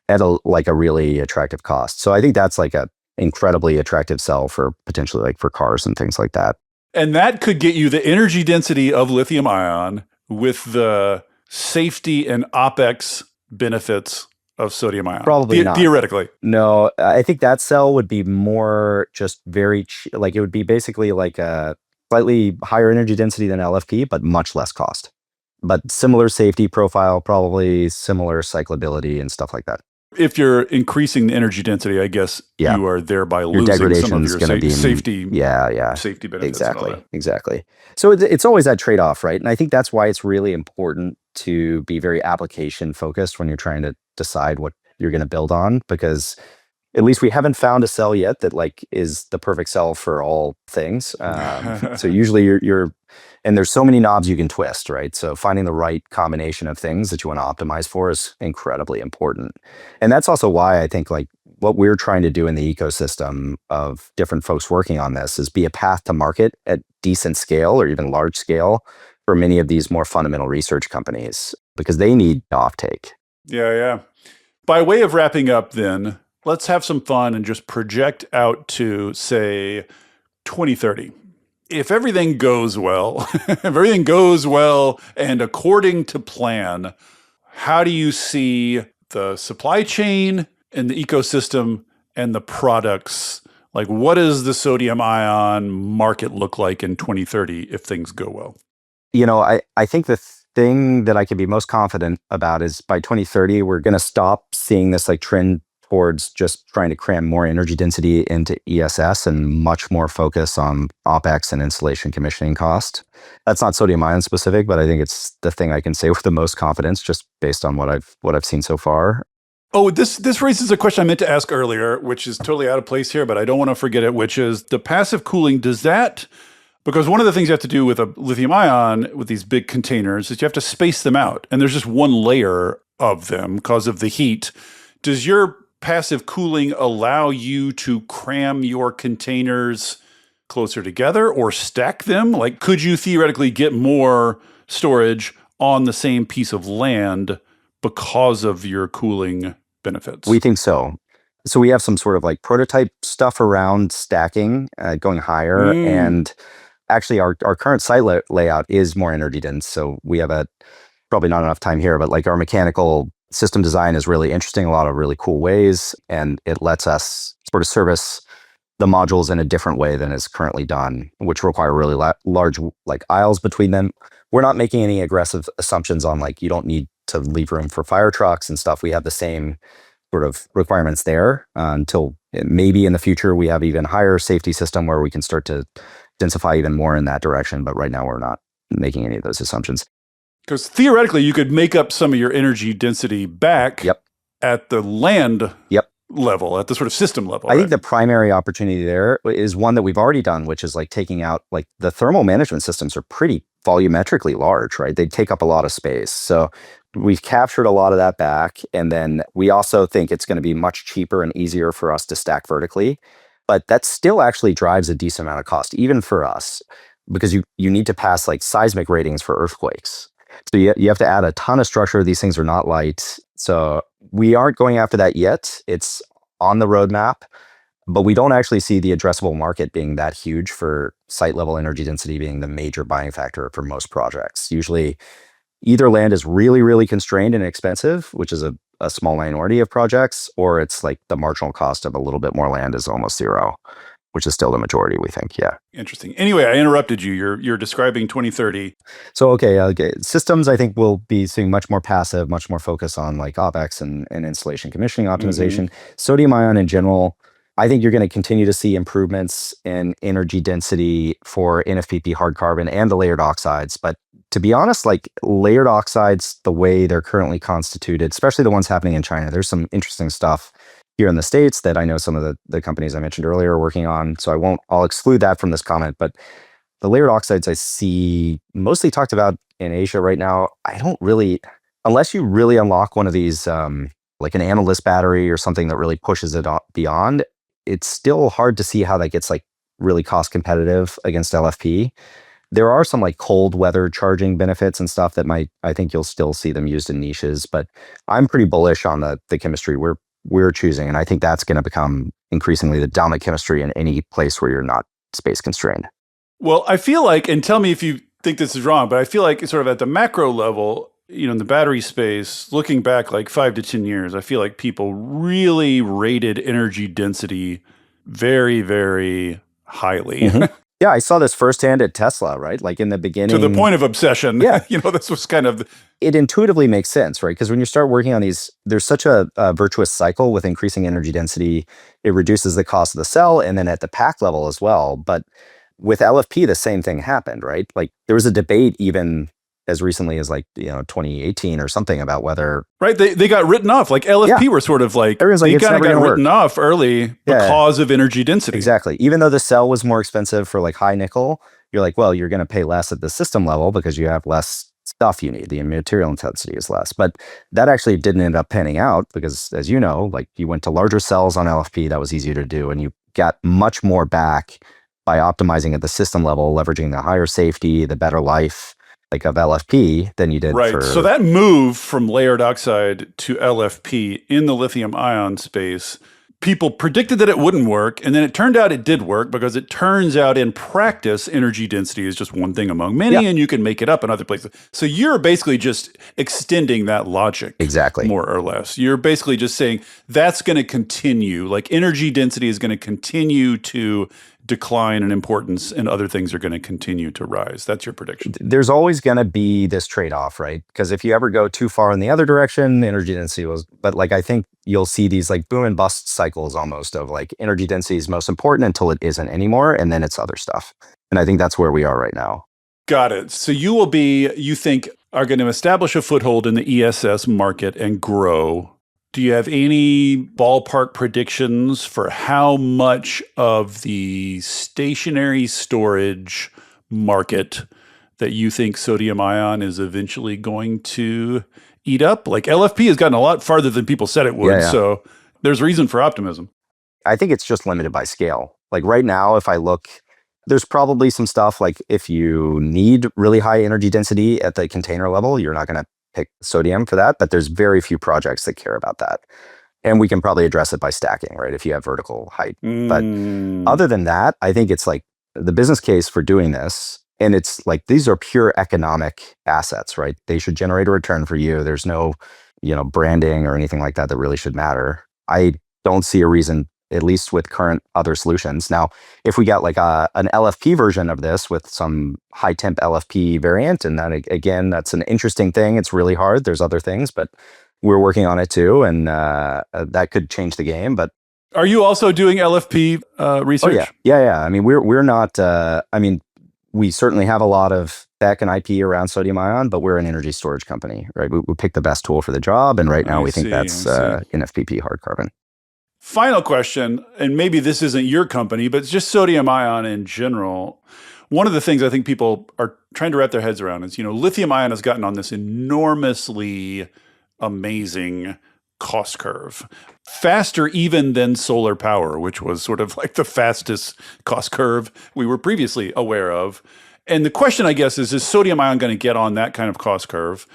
at a really attractive cost. So I think that's like a incredibly attractive cell for potentially like for cars and things like that. And that could get you the energy density of lithium ion with the safety and OpEx benefits of sodium ion. Probably not. Theoretically. No, I think that cell would be more just like it would be basically like a slightly higher energy density than LFP, but much less cost. But similar safety profile, probably similar cyclability and stuff like that. If you're increasing the energy density, I guess you are thereby losing some of your safety benefits. Exactly. So it's always that trade-off, right? And I think that's why it's really important to be very application focused when you're trying to decide what you're going to build on, because at least we haven't found a cell yet that like is the perfect cell for all things. So usually you're and there's so many knobs you can twist, right? So finding the right combination of things that you want to optimize for is incredibly important. And that's also why I think like what we're trying to do in the ecosystem of different folks working on this is be a path to market at decent scale or even large scale for many of these more fundamental research companies, because they need offtake. Yeah. By way of wrapping up then, let's have some fun and just project out to, say, 2030. If everything goes well, and according to plan, how do you see the supply chain and the ecosystem and the products? Like, what does the sodium ion market look like in 2030 if things go well? I think the thing that I can be most confident about is by 2030, we're going to stop seeing this like trend towards just trying to cram more energy density into ESS and much more focus on OpEx and installation commissioning cost. That's not sodium ion specific, but I think it's the thing I can say with the most confidence just based on what I've seen so far. Oh, this raises a question I meant to ask earlier, which is totally out of place here, but I don't want to forget it, which is the passive cooling. Because one of the things you have to do with a lithium ion, with these big containers, is you have to space them out. And there's just one layer of them because of the heat. Does your passive cooling allow you to cram your containers closer together or stack them? Like, could you theoretically get more storage on the same piece of land because of your cooling benefits? We think so. So we have some sort of like prototype stuff around stacking, going higher. And actually our current site layout is more energy dense. So we have probably not enough time here, but like our mechanical system design is really interesting, a lot of really cool ways. And it lets us sort of service the modules in a different way than is currently done, which require really large like aisles between them. We're not making any aggressive assumptions on like, you don't need to leave room for fire trucks and stuff. We have the same sort of requirements there until maybe in the future we have even higher safety system where we can start to densify even more in that direction. But right now we're not making any of those assumptions. Because theoretically you could make up some of your energy density back at the land level, at the sort of system level. I think the primary opportunity there is one that we've already done, which is like taking out, like the thermal management systems are pretty volumetrically large, right? They take up a lot of space. So we've captured a lot of that back. And then we also think it's going to be much cheaper and easier for us to stack vertically. But that still actually drives a decent amount of cost, even for us, because you need to pass like seismic ratings for earthquakes. So you have to add a ton of structure. These things are not light. So we aren't going after that yet. It's on the roadmap, but we don't actually see the addressable market being that huge for site level energy density being the major buying factor for most projects. Usually either land is really, really constrained and expensive, which is a small minority of projects, or it's like the marginal cost of a little bit more land is almost zero, which is still the majority, we think. Yeah. Interesting. Anyway, I interrupted you. You're describing 2030. So, okay, systems, I think we'll be seeing much more passive, much more focus on like OpEx and installation commissioning optimization. Sodium ion in general, I think you're going to continue to see improvements in energy density for NFPP hard carbon and the layered oxides. But to be honest, like layered oxides, the way they're currently constituted, especially the ones happening in China, there's some interesting stuff here in the States that I know some of the companies I mentioned earlier are working on. So I'll exclude that from this comment, but the layered oxides I see mostly talked about in Asia right now. I don't really, unless you really unlock one of these, like an analyst battery or something that really pushes it beyond, it's still hard to see how that gets like really cost competitive against LFP. There are some like cold weather charging benefits and stuff that I think you'll still see them used in niches, but I'm pretty bullish on the chemistry we're choosing. And I think that's going to become increasingly the dominant chemistry in any place where you're not space constrained. Well, I feel like, and tell me if you think this is wrong, but I feel like sort of at the macro level, in the battery space, looking back like 5 to 10 years, I feel like people really rated energy density very, very highly. Yeah, I saw this firsthand at Tesla, right? Like in the beginning. To the point of obsession. Yeah. This was kind of... It intuitively makes sense, right? Because when you start working on these, there's such a virtuous cycle with increasing energy density. It reduces the cost of the cell and then at the pack level as well. But with LFP, the same thing happened, right? Like there was a debate even as recently as 2018 or something about whether... Right, they got written off. Like LFP were sort of like, everyone's like, they kind of got written off early because of energy density. Exactly. Even though the cell was more expensive for like high nickel, you're like, well, you're going to pay less at the system level because you have less stuff you need. The material intensity is less. But that actually didn't end up panning out because, as you know, like you went to larger cells on LFP, that was easier to do, and you got much more back by optimizing at the system level, leveraging the higher safety, the better life like of LFP than you did. Right. So that move from layered oxide to LFP in the lithium ion space, people predicted that it wouldn't work, and then it turned out it did work because it turns out in practice, energy density is just one thing among many, and you can make it up in other places. So you're basically just extending that logic. Exactly. More or less. You're basically just saying that's going to continue. Like energy density is going to continue to decline in importance and other things are going to continue to rise. That's your prediction. There's always going to be this trade-off, right? Because if you ever go too far in the other direction, energy density but like I think you'll see these like boom and bust cycles almost of like energy density is most important until it isn't anymore, and then it's other stuff. And I think that's where we are right now. Got it. So you think are going to establish a foothold in the ESS market and grow. Do you have any ballpark predictions for how much of the stationary storage market that you think sodium ion is eventually going to eat up? Like LFP has gotten a lot farther than people said it would. So there's reason for optimism. I think it's just limited by scale. Like right now, if I look, there's probably some stuff like if you need really high energy density at the container level, you're not going to pick sodium for that, but there's very few projects that care about that. And we can probably address it by stacking, right? If you have vertical height. But other than that, I think it's like the business case for doing this, and it's like, these are pure economic assets, right? They should generate a return for you. There's no, branding or anything like that that really should matter. I don't see a reason, at least with current other solutions. Now, if we got like an LFP version of this with some high temp LFP variant, and that again, that's an interesting thing. It's really hard. There's other things, but we're working on it too, and that could change the game. But are you also doing LFP research? Oh, yeah. I mean, we're not. We certainly have a lot of tech and IP around sodium ion, but we're an energy storage company, right? We pick the best tool for the job, and right now we think that's NFPP hard carbon. Final question, and maybe this isn't your company, but it's just sodium ion in general. One of the things I think people are trying to wrap their heads around is, lithium ion has gotten on this enormously amazing cost curve. faster even than solar power, which was sort of like the fastest cost curve we were previously aware of. And the question, I guess, is sodium ion going to get on that kind of cost curve?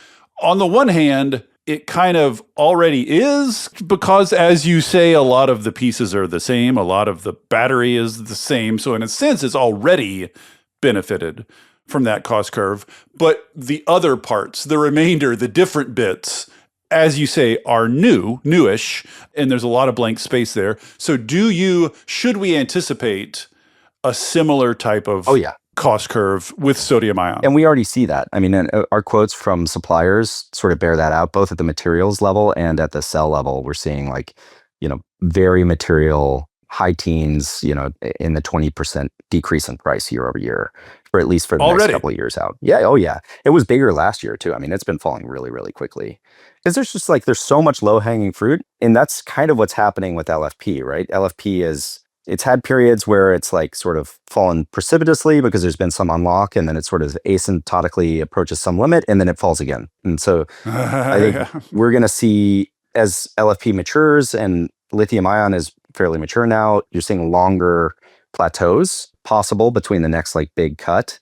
On the one hand, it kind of already is, because as you say, a lot of the pieces are the same. A lot of the battery is the same. So in a sense, it's already benefited from that cost curve. But the other parts, the remainder, the different bits, as you say, are newish, and there's a lot of blank space there. So should we anticipate a similar type of cost curve with sodium ion? And we already see that. I mean, our quotes from suppliers sort of bear that out, both at the materials level and at the cell level. We're seeing very material, high teens, in the 20% decrease in price year over year, or at least for the next couple of years out. Yeah. Oh yeah. It was bigger last year too. I mean, it's been falling really, really quickly. Because there's so much low hanging fruit. And that's kind of what's happening with LFP, right? It's had periods where it's sort of fallen precipitously because there's been some unlock, and then it sort of asymptotically approaches some limit, and then it falls again. And so I think we're going to see, as LFP matures and lithium ion is fairly mature now, you're seeing longer plateaus possible between the next big cut.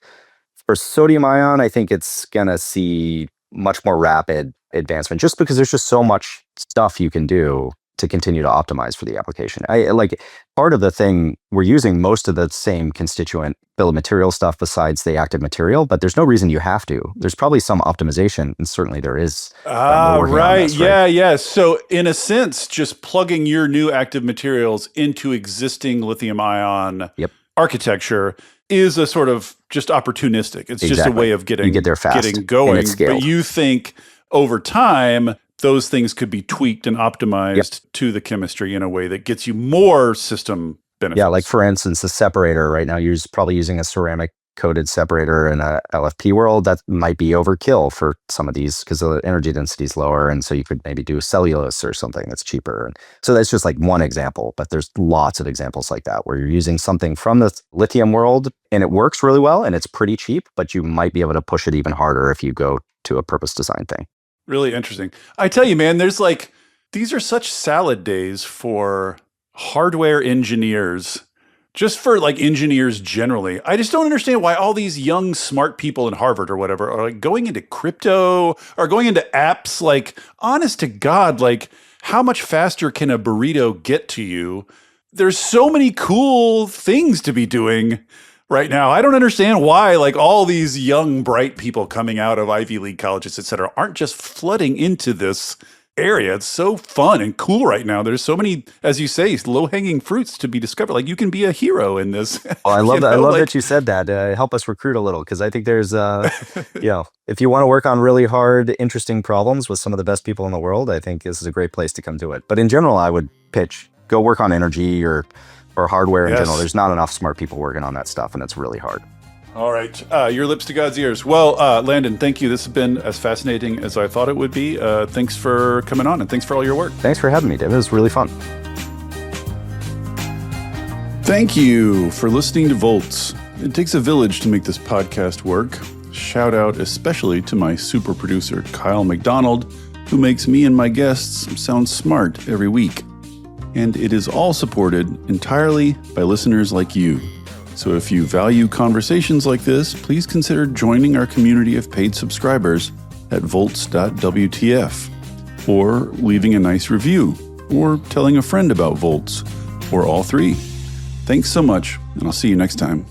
For sodium ion, I think it's going to see much more rapid advancement, just because there's just so much stuff you can do to continue to optimize for the application. Part of the thing, we're using most of the same constituent bill of material stuff besides the active material, but there's no reason you have to. There's probably some optimization, and certainly there is. Right. Yeah. So in a sense, just plugging your new active materials into existing lithium ion architecture is a sort of just opportunistic. It's just a way of getting there fast, getting going. But you think over time, those things could be tweaked and optimized to the chemistry in a way that gets you more system benefits. Yeah, for instance, the separator right now, you're probably using a ceramic coated separator in a LFP world. That might be overkill for some of these because the energy density is lower. And so you could maybe do cellulose or something that's cheaper. And so that's just one example, but there's lots of examples like that where you're using something from the lithium world and it works really well and it's pretty cheap, but you might be able to push it even harder if you go to a purpose design thing. Really interesting. I tell you, man, there's these are such salad days for hardware engineers, just for engineers generally. I just don't understand why all these young, smart people in Harvard or whatever are going into crypto or going into apps. Honest to God, how much faster can a burrito get to you? There's so many cool things to be doing right now. I don't understand why all these young, bright people coming out of Ivy League colleges, et cetera, aren't just flooding into this area. It's so fun and cool right now. There's so many, as you say, low-hanging fruits to be discovered. You can be a hero in this. Well, I love that. I love that you said that. Help us recruit a little, because I think there's, if you want to work on really hard, interesting problems with some of the best people in the world, I think this is a great place to come do it. But in general, I would pitch, go work on energy or hardware in general. There's not enough smart people working on that stuff, and it's really hard. All right. Your lips to God's ears. Well, Landon, thank you. This has been as fascinating as I thought it would be. Thanks for coming on, and thanks for all your work. Thanks for having me, Dave. It was really fun. Thank you for listening to Volts. It takes a village to make this podcast work. Shout out especially to my super producer, Kyle McDonald, who makes me and my guests sound smart every week. And it is all supported entirely by listeners like you. So if you value conversations like this, please consider joining our community of paid subscribers at volts.wtf, or leaving a nice review, or telling a friend about Volts, or all three. Thanks so much, and I'll see you next time.